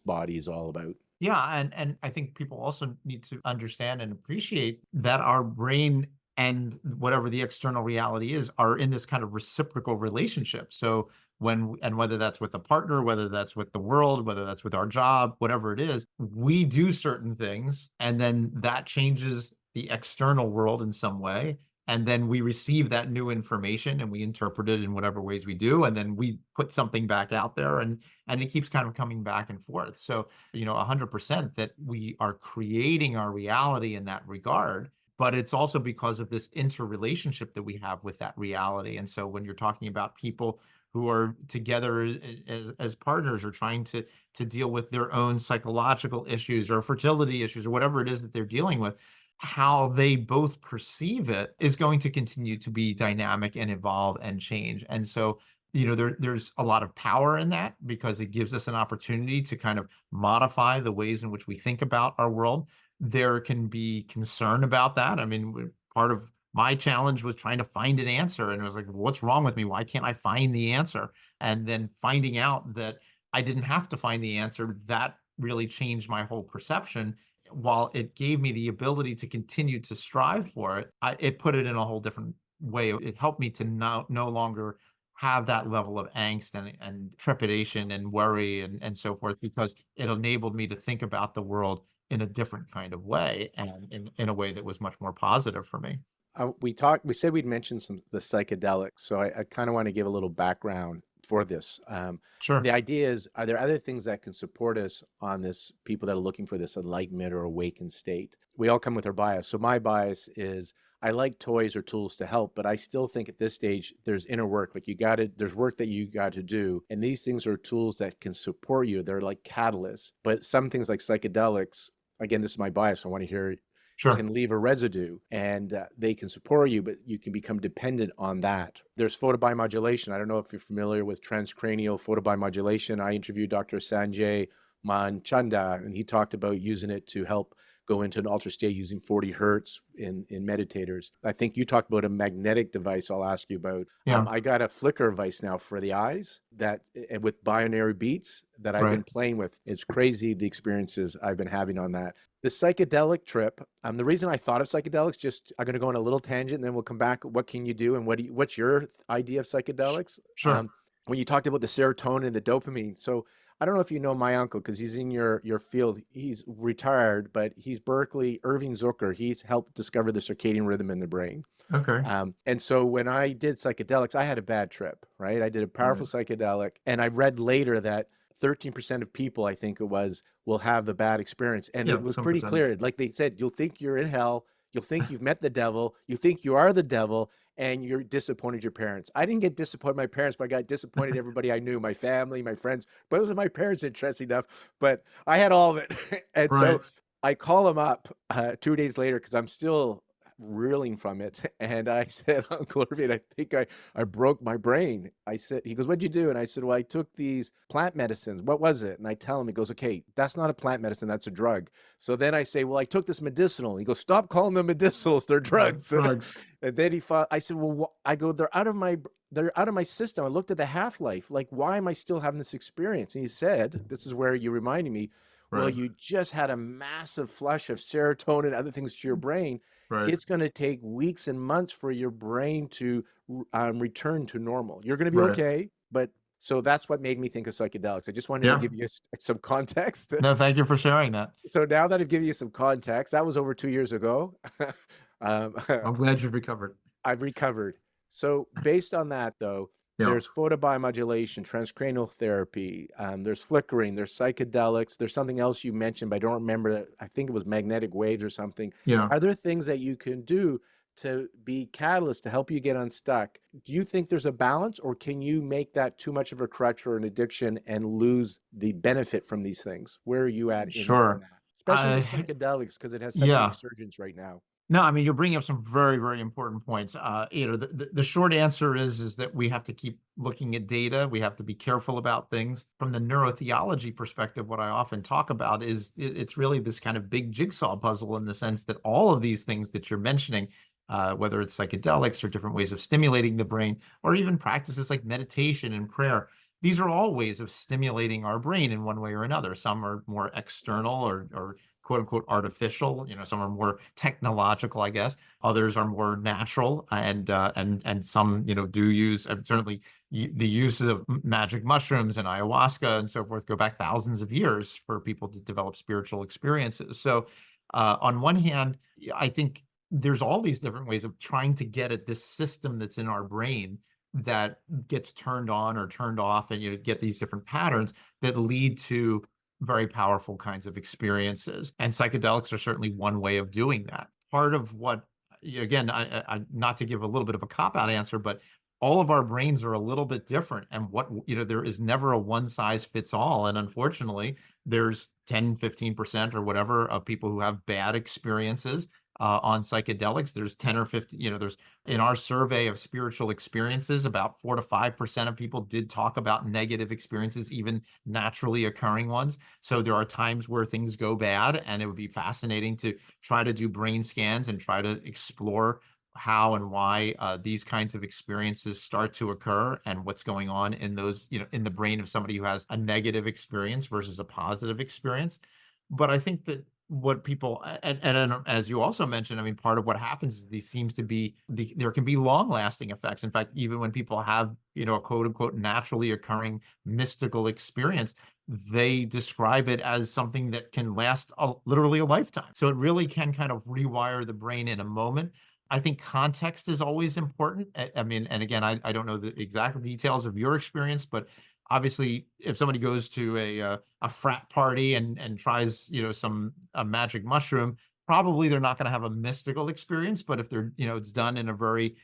Speaker 1: body is all about.
Speaker 2: Yeah, and I think people also need to understand and appreciate that our brain and whatever the external reality is are in this kind of reciprocal relationship. So whether that's with a partner, whether that's with the world, whether that's with our job, whatever it is, we do certain things, and then that changes the external world in some way. And then we receive that new information and we interpret it in whatever ways we do. And then we put something back out there, and it keeps kind of coming back and forth. So, 100% that we are creating our reality in that regard, but it's also because of this interrelationship that we have with that reality. And so when you're talking about people who are together as partners or trying to deal with their own psychological issues or fertility issues or whatever it is that they're dealing with, how they both perceive it is going to continue to be dynamic and evolve and change. And so, there's a lot of power in that because it gives us an opportunity to kind of modify the ways in which we think about our world. There can be concern about that. I mean, part of my challenge was trying to find an answer, and it was like, what's wrong with me? Why can't I find the answer? And then finding out that I didn't have to find the answer, that really changed my whole perception. While it gave me the ability to continue to strive for it, it put it in a whole different way. It helped me to no longer have that level of angst and trepidation and worry and so forth, because it enabled me to think about the world in a different kind of way, and in a way that was much more positive for me.
Speaker 1: We said we'd mention the psychedelics. So I kind of want to give a little background for this.
Speaker 2: Sure.
Speaker 1: The idea is, are there other things that can support us on this, people that are looking for this enlightenment or awakened state? We all come with our bias. So my bias is I like toys or tools to help, but I still think at this stage, there's inner work. Like there's work that you got to do. And these things are tools that can support you. They're like catalysts, but some things like psychedelics, again, this is my bias. I want to hear
Speaker 2: Sure.
Speaker 1: can leave a residue, and they can support you, but you can become dependent on that. There's photobiomodulation. I don't know if you're familiar with transcranial photobiomodulation. I interviewed Dr. Sanjay Manchanda, and he talked about using it to help go into an altered state using 40 hertz in meditators. I think you talked about a magnetic device I'll ask you about.
Speaker 2: Yeah.
Speaker 1: I got a flicker device now for the eyes that with binary beats that I've been playing with. It's crazy the experiences I've been having on that. The psychedelic trip, the reason I thought of psychedelics, I'm going to go on a little tangent and then we'll come back. What can you do and what's your idea of psychedelics?
Speaker 2: Sure.
Speaker 1: When you talked about the serotonin and the dopamine. So I don't know if you know my uncle, because he's in your field. He's retired, but he's Berkeley, Irving Zucker. He's helped discover the circadian rhythm in the brain.
Speaker 2: Okay.
Speaker 1: And so when I did psychedelics, I had a bad trip, right? I did a powerful psychedelic, and I read later that 13% of people, I think it was, will have the bad experience. And it was pretty clear. Like they said, you'll think you're in hell. You'll think you've met the devil. You think you are the devil, and you're disappointed your parents. I didn't get disappointed my parents, but I got disappointed everybody I knew, my family, my friends. But it was my parents, interesting enough. But I had all of it. And so I call him up 2 days later because I'm still reeling from it. And I said, Uncle Irving, I think I broke my brain. He goes, what'd you do? And I said, well, I took these plant medicines. What was it? And I tell him, he goes, okay, that's not a plant medicine. That's a drug. So then I say, well, I took this medicinal. He goes, stop calling them medicinals. They're drugs. And then I said, well, they're out of my system. I looked at the half-life. Like, why am I still having this experience? And he said, this is where you reminded me, well, you just had a massive flush of serotonin and other things to your brain. It's going to take weeks and months for your brain to return to normal. You're going to be okay, but so that's what made me think of psychedelics. I just wanted to give you some context.
Speaker 2: No, thank you for sharing that.
Speaker 1: So now that I've given you some context, that was over 2 years ago.
Speaker 2: I'm glad you've recovered.
Speaker 1: I've recovered. So based on that, though,
Speaker 2: Yeah.
Speaker 1: there's photobiomodulation, transcranial therapy, there's flickering, there's psychedelics, there's something else you mentioned, but I don't remember. I think it was magnetic waves or something.
Speaker 2: Yeah.
Speaker 1: Are there things that you can do to be catalysts to help you get unstuck? Do you think there's a balance, or can you make that too much of a crutch or an addiction and lose the benefit from these things? Where are you at in
Speaker 2: Sure.
Speaker 1: that? Especially with psychedelics, because it has such a
Speaker 2: Yeah.
Speaker 1: resurgence right now.
Speaker 2: No, I mean, you're bringing up some very, very important points. The short answer is that we have to keep looking at data. We have to be careful about things. From the neurotheology perspective, what I often talk about is it's really this kind of big jigsaw puzzle, in the sense that all of these things that you're mentioning, whether it's psychedelics or different ways of stimulating the brain, or even practices like meditation and prayer, these are all ways of stimulating our brain in one way or another. Some are more external or quote unquote artificial. Some are more technological, I guess. Others are more natural, and some do use, certainly the use of magic mushrooms and ayahuasca and so forth go back thousands of years for people to develop spiritual experiences. So on one hand, I think there's all these different ways of trying to get at this system that's in our brain that gets turned on or turned off, and you get these different patterns that lead to very powerful kinds of experiences. And psychedelics are certainly one way of doing that. Part of what, again, I not to give a little bit of a cop-out answer, but all of our brains are a little bit different. And there is never a one size fits all. And unfortunately, there's 10, 15% or whatever of people who have bad experiences on psychedelics. There's 10 or 50, there's, in our survey of spiritual experiences, about 4 to 5% of people did talk about negative experiences, even naturally occurring ones. So there are times where things go bad, and it would be fascinating to try to do brain scans and try to explore how and why these kinds of experiences start to occur, and what's going on in those, in the brain of somebody who has a negative experience versus a positive experience. But I think that what people, and as you also mentioned, I mean, part of what happens is there can be long lasting effects. In fact, even when people have, a quote unquote naturally occurring mystical experience, they describe it as something that can last literally a lifetime. So it really can kind of rewire the brain in a moment. I think context is always important. I mean, and again, I don't know the exact details of your experience, but obviously, if somebody goes to a frat party and tries, a magic mushroom, probably they're not going to have a mystical experience. But if they're, it's done in a very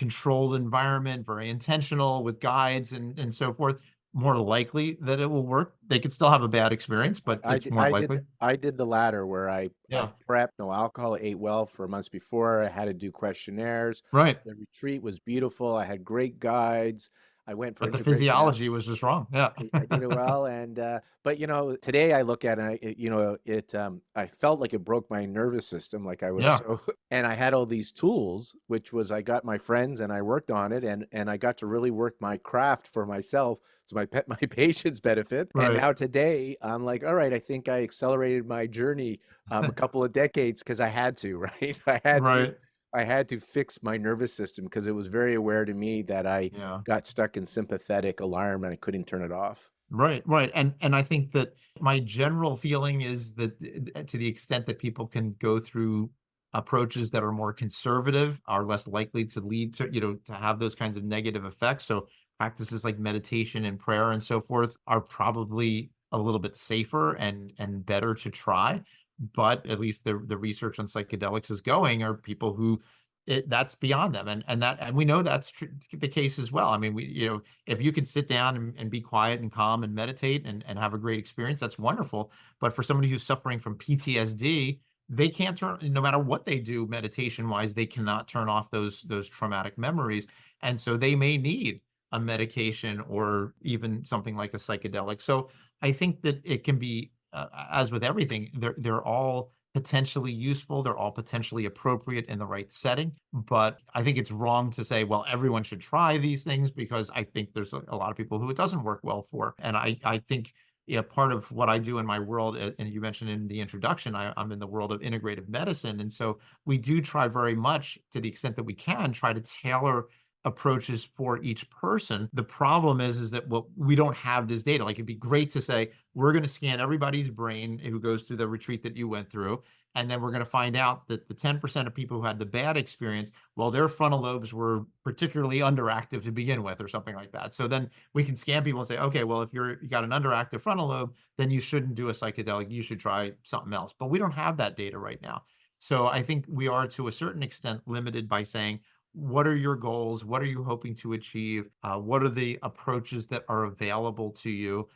Speaker 2: controlled environment, very intentional, with guides and so forth, more likely that it will work. They could still have a bad experience, but it's more likely.
Speaker 1: I did the latter, where I
Speaker 2: Yeah.
Speaker 1: prepped, no alcohol, ate well for months before. I had to do questionnaires.
Speaker 2: Right.
Speaker 1: The retreat was beautiful. I had great guides. I went for
Speaker 2: But the
Speaker 1: integration.
Speaker 2: physiology was just wrong. Yeah.
Speaker 1: I did it well, but today I look at I felt like it broke my nervous system, like I was
Speaker 2: Yeah.
Speaker 1: so, and I had all these tools, which was, I got my friends and I worked on it, and I got to really work my craft for myself, so my patients benefit. And
Speaker 2: Right.
Speaker 1: now today I'm like, all right, I think I accelerated my journey a couple of decades, because I had to, right?
Speaker 2: Right.
Speaker 1: I had to fix my nervous system, because it was very aware to me that I
Speaker 2: Yeah.
Speaker 1: got stuck in sympathetic alarm and I couldn't turn it off.
Speaker 2: Right, right. And I think that my general feeling is that to the extent that people can go through approaches that are more conservative, are less likely to lead to, to have those kinds of negative effects. So practices like meditation and prayer and so forth are probably a little bit safer and better to try. But at least the research on psychedelics is going are people who that's beyond them. And we know that's the case as well. I mean, if you can sit down and be quiet and calm and meditate and have a great experience, that's wonderful. But for somebody who's suffering from PTSD, they can't turn, no matter what they do meditation wise, they cannot turn off those traumatic memories. And so they may need a medication or even something like a psychedelic. So I think that it can be, as with everything, they're all potentially useful. They're all potentially appropriate in the right setting. But I think it's wrong to say, well, everyone should try these things, because I think there's a lot of people who it doesn't work well for. And I think, part of what I do in my world, and you mentioned in the introduction, I'm in the world of integrative medicine. And so we do try very much, to the extent that we can, try to tailor approaches for each person. The problem is that what we don't have this data. Like it'd be great to say, we're going to scan everybody's brain who goes through the retreat that you went through. And then we're going to find out that the 10% of people who had the bad experience, well, their frontal lobes were particularly underactive to begin with, or something like that. So then we can scan people and say, okay, well, if you got an underactive frontal lobe, then you shouldn't do a psychedelic. You should try something else. But we don't have that data right now. So I think we are, to a certain extent, limited by saying, what are your goals? What are you hoping to achieve? What are the approaches that are available to you?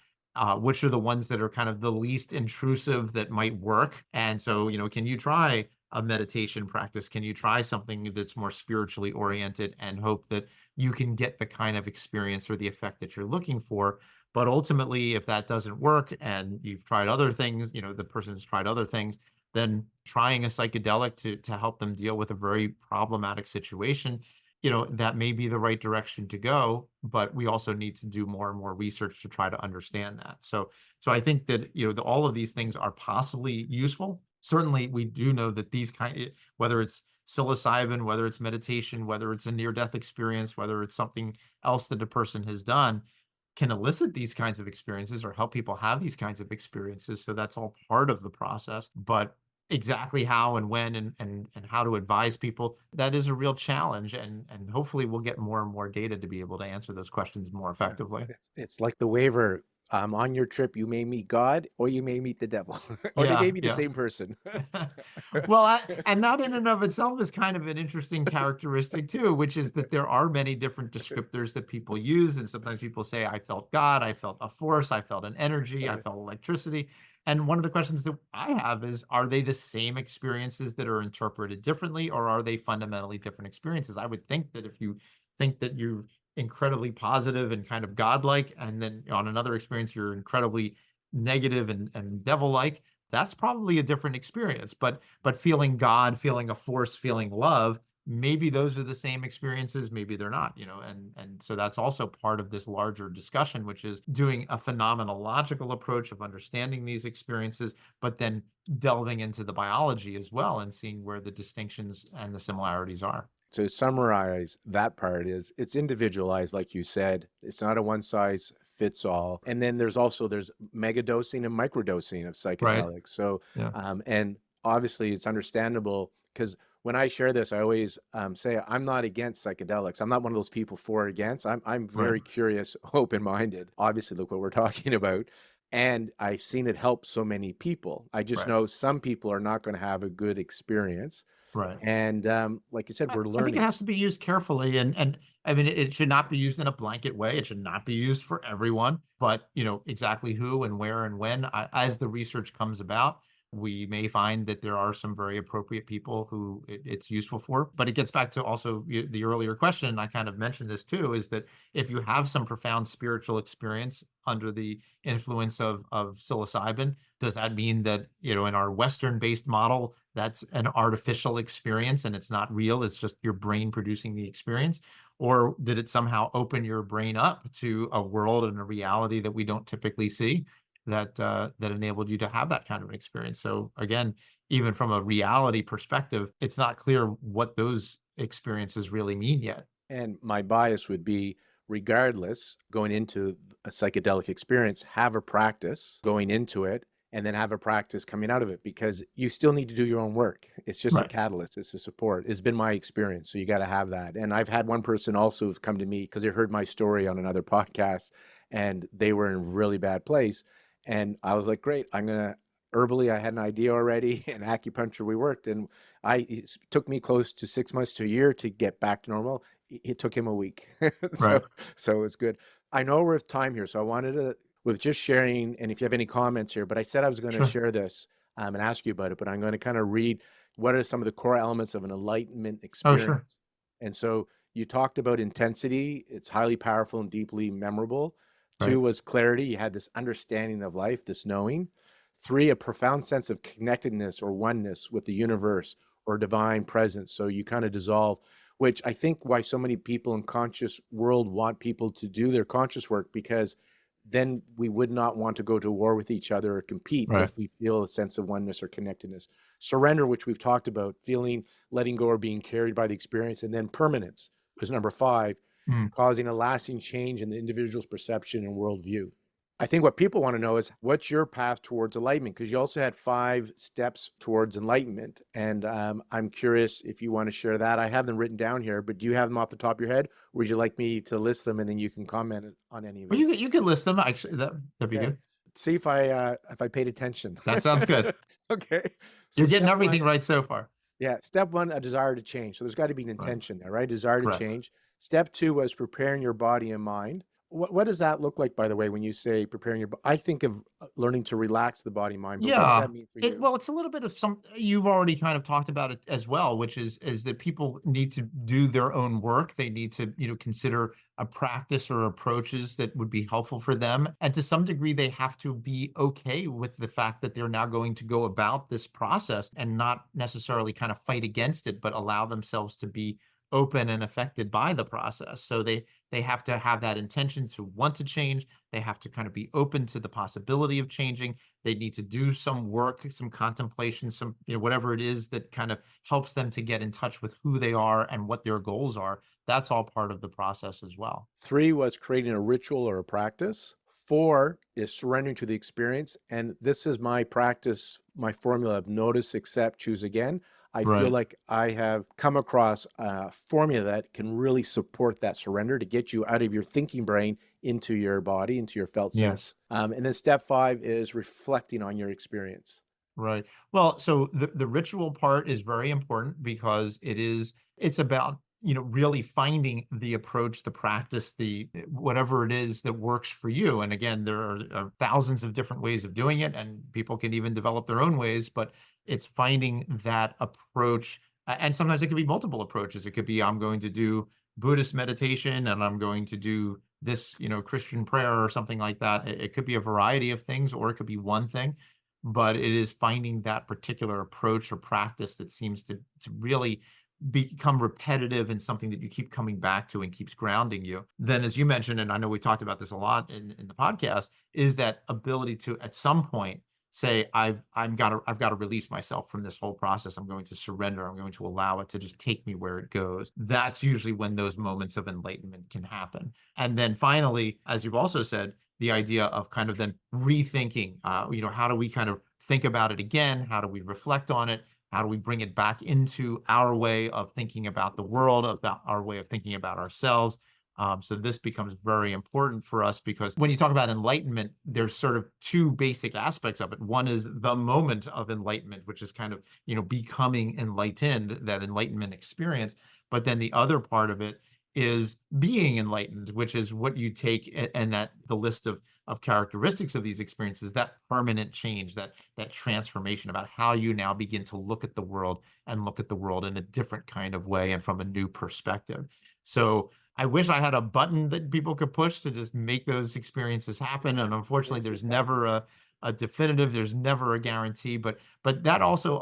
Speaker 2: Which are the ones that are kind of the least intrusive that might work? And so, can you try a meditation practice? Can you try something that's more spiritually oriented and hope that you can get the kind of experience or the effect that you're looking for? But ultimately, if that doesn't work and you've tried other things, the person's tried other things, then trying a psychedelic to help them deal with a very problematic situation, that may be the right direction to go, but we also need to do more and more research to try to understand that. So I think that, all of these things are possibly useful. Certainly, we do know that whether it's psilocybin, whether it's meditation, whether it's a near-death experience, whether it's something else that a person has done, can elicit these kinds of experiences or help people have these kinds of experiences. So that's all part of the process. But exactly how and when and how to advise people, that is a real challenge. And hopefully we'll get more and more data to be able to answer those questions more effectively.
Speaker 1: It's like the waiver. On your trip, you may meet God or you may meet the devil, or they may
Speaker 2: Yeah,
Speaker 1: be the
Speaker 2: yeah.
Speaker 1: same person.
Speaker 2: Well, and that in and of itself is kind of an interesting characteristic too, which is that there are many different descriptors that people use. And sometimes people say, I felt God, I felt a force, I felt an energy, I felt electricity. And one of the questions that I have is, are they the same experiences that are interpreted differently, or are they fundamentally different experiences? I would think that if you think that you're incredibly positive and kind of godlike, and then on another experience, you're incredibly negative and devil-like, that's probably a different experience. But feeling God, feeling a force, feeling love, maybe those are the same experiences, maybe they're not, and so that's also part of this larger discussion, which is doing a phenomenological approach of understanding these experiences, but then delving into the biology as well and seeing where the distinctions and the similarities are.
Speaker 1: To summarize that part, is it's individualized, like you said. It's not a one size fits all. And then there's mega dosing and microdosing of
Speaker 2: Right.
Speaker 1: psychedelics. So,
Speaker 2: Yeah.
Speaker 1: and obviously it's understandable, because when I share this, I always say I'm not against psychedelics. I'm not one of those people for or against. I'm
Speaker 2: Right.
Speaker 1: very curious, open-minded. Obviously, look what we're talking about. And I've seen it help so many people. I just
Speaker 2: Right.
Speaker 1: know some people are not going to have a good experience.
Speaker 2: Right.
Speaker 1: And like you said, we're
Speaker 2: I think it
Speaker 1: learning.
Speaker 2: has to be used carefully, and I mean, it should not be used in a blanket way. It should not be used for everyone, but exactly who and where and when, as the research comes about, we may find that there are some very appropriate people who it's useful for. But it gets back to also the earlier question, and I kind of mentioned this too, is that if you have some profound spiritual experience under the influence of psilocybin, does that mean that, in our Western-based model, that's an artificial experience and it's not real? It's just your brain producing the experience? Or did it somehow open your brain up to a world and a reality that we don't typically see, that enabled you to have that kind of an experience? So again, even from a reality perspective, it's not clear what those experiences really mean yet.
Speaker 1: And my bias would be, regardless, going into a psychedelic experience, have a practice going into it, and then have a practice coming out of it, because you still need to do your own work. It's just a
Speaker 2: Right.
Speaker 1: catalyst. It's a support. It's been my experience. So you got to have that. And I've had one person also who's come to me because they heard my story on another podcast and they were in a really bad place. And I was like, great, herbally, I had an idea already, and acupuncture, we worked. And it took me close to 6 months to a year to get back to normal. It took him a week.
Speaker 2: Right.
Speaker 1: So it's good. I know we're at time here, so I wanted to, with just sharing, and if you have any comments here, but I said I was going to
Speaker 2: Sure.
Speaker 1: share this and ask you about it, but I'm going to kind of read what are some of the core elements of an enlightenment
Speaker 2: Oh, sure.
Speaker 1: experience. And so you talked about intensity. It's highly powerful and deeply memorable.
Speaker 2: Right.
Speaker 1: 2 was clarity. You had this understanding of life, this knowing. 3, a profound sense of connectedness or oneness with the universe or divine presence. So you kind of dissolve, which I think why so many people in conscious world want people to do their conscious work, because then we would not want to go to war with each other or compete
Speaker 2: Right.
Speaker 1: if we feel a sense of oneness or connectedness. Surrender, which we've talked about, feeling, letting go, or being carried by the experience. And then permanence, was number 5,
Speaker 2: Mm.
Speaker 1: causing a lasting change in the individual's perception and worldview. I think what people want to know is what's your path towards enlightenment? Because you also had 5 steps towards enlightenment. And I'm curious if you want to share that. I have them written down here, but do you have them off the top of your head? Or would you like me to list them and then you can comment on any of
Speaker 2: Well,
Speaker 1: these?
Speaker 2: you can list them. Actually, that'd be
Speaker 1: Okay.
Speaker 2: good.
Speaker 1: See if I paid attention.
Speaker 2: That sounds good.
Speaker 1: Okay. So
Speaker 2: You're getting
Speaker 1: step
Speaker 2: everything
Speaker 1: 1,
Speaker 2: right so far.
Speaker 1: yeah. Step 1, a desire to change. So there's got to be an
Speaker 2: Right.
Speaker 1: intention there, right? Desire to
Speaker 2: Correct.
Speaker 1: change. Step 2 was preparing your body and mind. What does that look like, by the way, when you say preparing your body? I think of learning to relax the body and mind, but what does
Speaker 2: Yeah.
Speaker 1: that mean for you?
Speaker 2: Well, it's a little bit of you've already kind of talked about it as well, which is that people need to do their own work. They need to, consider a practice or approaches that would be helpful for them. And to some degree, they have to be okay with the fact that they're now going to go about this process and not necessarily kind of fight against it, but allow themselves to be open and affected by the process. So they have to have that intention to want to change. They have to kind of be open to the possibility of changing. They need to do some work, some contemplation, some, whatever it is that kind of helps them to get in touch with who they are and what their goals are. That's all part of the process as well.
Speaker 1: 3 was creating a ritual or a practice. 4 is surrendering to the experience. And this is my practice, my formula of notice, accept, choose again. I feel
Speaker 2: Right.
Speaker 1: like I have come across a formula that can really support that surrender to get you out of your thinking brain into your body, into your felt sense. And then step 5 is reflecting on your experience.
Speaker 2: Right. Well, so the ritual part is very important because it's about, really finding the approach, the practice, the whatever it is that works for you. And again, there are thousands of different ways of doing it, and people can even develop their own ways, but it's finding that approach. And sometimes it could be multiple approaches. It could be, I'm going to do Buddhist meditation and I'm going to do this, Christian prayer or something like that. It could be a variety of things, or it could be one thing. But it is finding that particular approach or practice that seems to really become repetitive and something that you keep coming back to and keeps grounding you. Then, as you mentioned, and I know we talked about this a lot in the podcast, is that ability to at some point say, I've got to release myself from this whole process. I'm going to surrender. I'm going to allow it to just take me where it goes. That's usually when those moments of enlightenment can happen. And then finally, as you've also said, the idea of kind of then rethinking, how do we kind of think about it again? How do we reflect on it? How do we bring it back into our way of thinking about the world, about our way of thinking about ourselves? So this becomes very important for us because when you talk about enlightenment, there's sort of 2 basic aspects of it. One is the moment of enlightenment, which is kind of, becoming enlightened, that enlightenment experience. But then the other part of it is being enlightened, which is what you take and that the list of characteristics of these experiences, that permanent change, that transformation about how you now begin to look at the world and look at the world in a different kind of way and from a new perspective. So I wish I had a button that people could push to just make those experiences happen. And unfortunately, there's never a definitive, there's never a guarantee, but that also,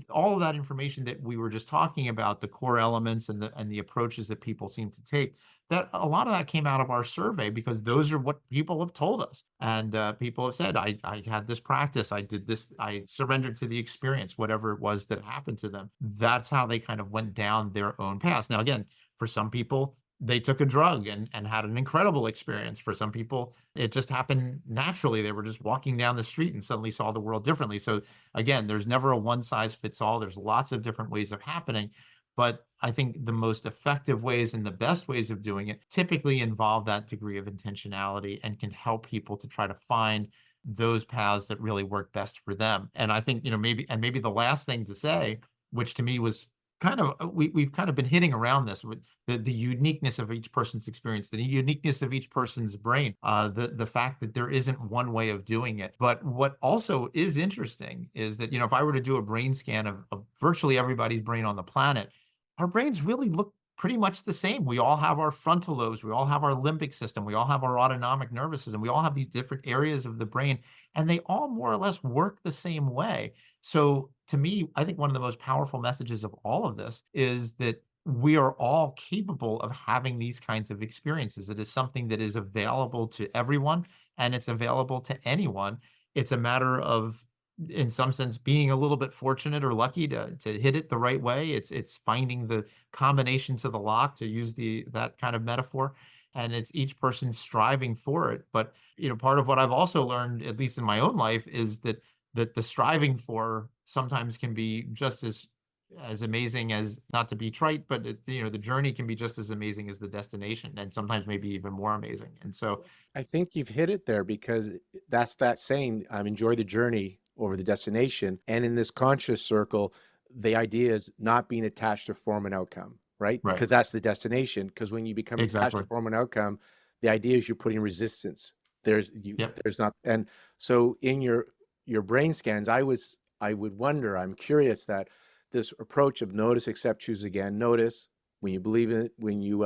Speaker 2: all of that information that we were just talking about, the core elements and the approaches that people seem to take, that a lot of that came out of our survey because those are what people have told us. And people have said, I had this practice, I did this, I surrendered to the experience, whatever it was that happened to them. That's how they kind of went down their own path. Now, again, for some people, they took a drug and had an incredible experience. For some people, it just happened naturally. They were just walking down the street and suddenly saw the world differently. So again, there's never a one size fits all. There's lots of different ways of happening. But I think the most effective ways and the best ways of doing it typically involve that degree of intentionality and can help people to try to find those paths that really work best for them. And I think, maybe the last thing to say, which to me was kind of, we've kind of been hitting around this with the uniqueness of each person's experience, the uniqueness of each person's brain, the fact that there isn't one way of doing it. But what also is interesting is that, if I were to do a brain scan of virtually everybody's brain on the planet, our brains really look pretty much the same. We all have our frontal lobes, we all have our limbic system, we all have our autonomic nervous system, we all have these different areas of the brain, and they all more or less work the same way. So to me, I think one of the most powerful messages of all of this is that we are all capable of having these kinds of experiences. It is something that is available to everyone and it's available to anyone. It's a matter of in some sense, being a little bit fortunate or lucky to hit it the right way. It's finding the combination to the lock, to use that kind of metaphor, and it's each person striving for it. But part of what I've also learned, at least in my own life, is that the striving for sometimes can be just as amazing, as, not to be trite, but the journey can be just as amazing as the destination, and sometimes maybe even more amazing. And so,
Speaker 1: I think you've hit it there, because that's that saying, enjoy the journey over the destination. And in this conscious circle, the idea is not being attached to form and outcome, right?
Speaker 2: right,
Speaker 1: Because that's the destination. Because when you become attached to
Speaker 2: exactly,
Speaker 1: form and outcome, the idea is you're putting resistance.
Speaker 2: yep,
Speaker 1: There's not. And so in your brain scans, I would wonder, I'm curious that this approach of notice, accept, choose again, notice when you believe in it, when you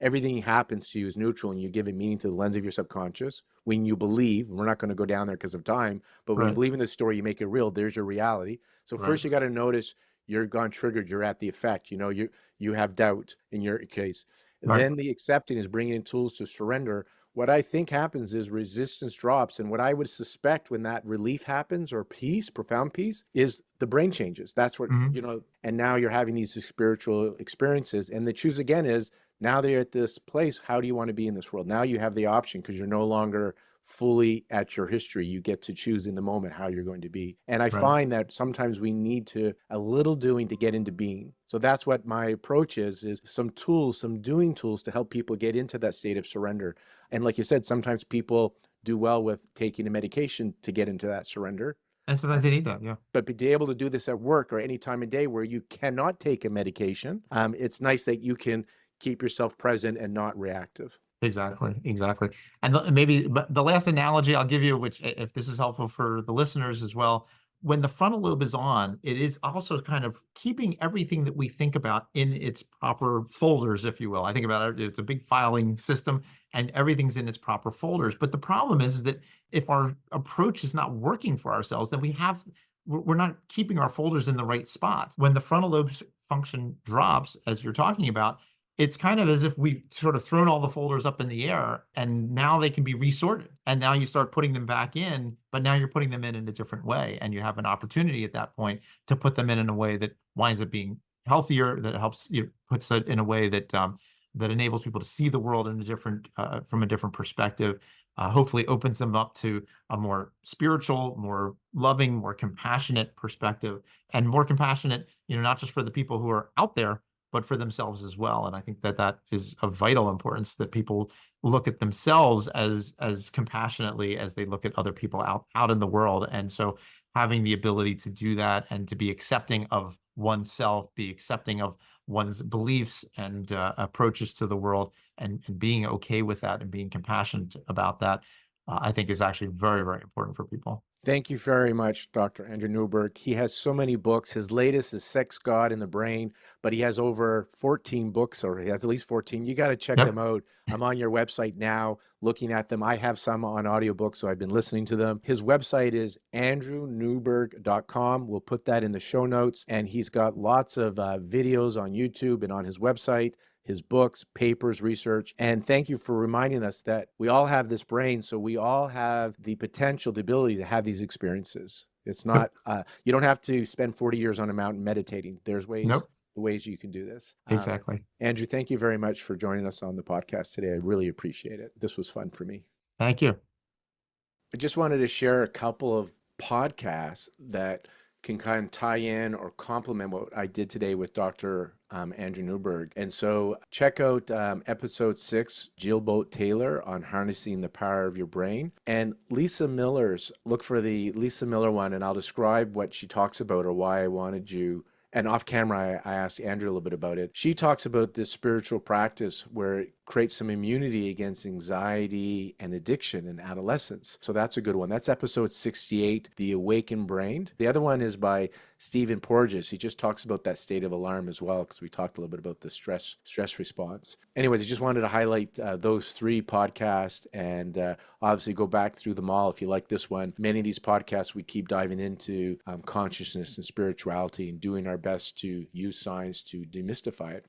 Speaker 1: everything happens to you is neutral and you give it meaning through the lens of your subconscious. When you believe, we're not going to go down there because of time, but when you
Speaker 2: right,
Speaker 1: believe in the story, you make it real. There's your reality. So
Speaker 2: right,
Speaker 1: first you got to notice you're gone triggered. You're at the effect. You have doubt in your case.
Speaker 2: right.
Speaker 1: Then the accepting is bringing in tools to surrender. What I think happens is resistance drops. And what I would suspect when that relief happens, or peace, profound peace, is the brain changes. That's what,
Speaker 2: Mhm.
Speaker 1: and now you're having these spiritual experiences. And the choose again is, now that you're at this place, how do you want to be in this world? Now you have the option, because you're no longer fully at your history. You get to choose in the moment how you're going to be. And I
Speaker 2: Right.
Speaker 1: find that sometimes we need a little doing to get into being. So that's what my approach is some tools, some doing tools to help people get into that state of surrender. And like you said, sometimes people do well with taking a medication to get into that surrender.
Speaker 2: And sometimes they need that, yeah.
Speaker 1: But to be able to do this at work or any time of day where you cannot take a medication, it's nice that you can keep yourself present and not reactive.
Speaker 2: Exactly, exactly. And but the last analogy I'll give you, which, if this is helpful for the listeners as well, when the frontal lobe is on, it is also kind of keeping everything that we think about in its proper folders, if you will. I think about it, it's a big filing system, and everything's in its proper folders. But the problem is that if our approach is not working for ourselves, then we're not keeping our folders in the right spot. When the frontal lobe's function drops, as you're talking about, it's kind of as if we've sort of thrown all the folders up in the air, and now they can be resorted. And now you start putting them back in, but now you're putting them in a different way. And you have an opportunity at that point to put them in a way that winds up being healthier, that helps you, puts it in a way that that enables people to see the world in a different, from a different perspective. Hopefully opens them up to a more spiritual, more loving, more compassionate perspective, and more compassionate, not just for the people who are out there, but for themselves as well. And I think that is of vital importance, that people look at themselves as compassionately as they look at other people out in the world. And so having the ability to do that, and to be accepting of oneself, be accepting of one's beliefs and approaches to the world, and being okay with that, and being compassionate about that, I think is actually very, very important for people.
Speaker 1: Thank you very much, Dr. Andrew Newberg. He has so many books. His latest is Sex, God, and the Brain, but he has over 14 books, or he has at least 14. You got to check them
Speaker 2: Yep.
Speaker 1: out. I'm on your website now looking at them. I have some on audiobook, so I've been listening to them. His website is andrewnewberg.com. We'll put that in the show notes. And he's got lots of videos on YouTube and on his website, his books, papers, research. And thank you for reminding us that we all have this brain, so we all have the potential, the ability to have these experiences. It's not,
Speaker 2: Yep.
Speaker 1: you don't have to spend 40 years on a mountain meditating. There's
Speaker 2: Nope.
Speaker 1: ways you can do this.
Speaker 2: Exactly.
Speaker 1: Andrew, thank you very much for joining us on the podcast today. I really appreciate it. This was fun for me.
Speaker 2: Thank you.
Speaker 1: I just wanted to share a couple of podcasts that can kind of tie in or complement what I did today with Dr. Andrew Newberg. And so check out episode 6, Jill Boat Taylor, on harnessing the power of your brain. And look for the Lisa Miller one, and I'll describe what she talks about, or why I wanted you. And off camera, I asked Andrew a little bit about it. She talks about this spiritual practice where it creates some immunity against anxiety and addiction in adolescence. So that's a good one. That's episode 68, The Awakened Brain. The other one is by Stephen Porges. He just talks about that state of alarm as well, because we talked a little bit about the stress response. Anyways, I just wanted to highlight those 3 podcasts, and obviously go back through them all if you like this one. Many of these podcasts, we keep diving into consciousness and spirituality, and doing our best to use science to demystify it.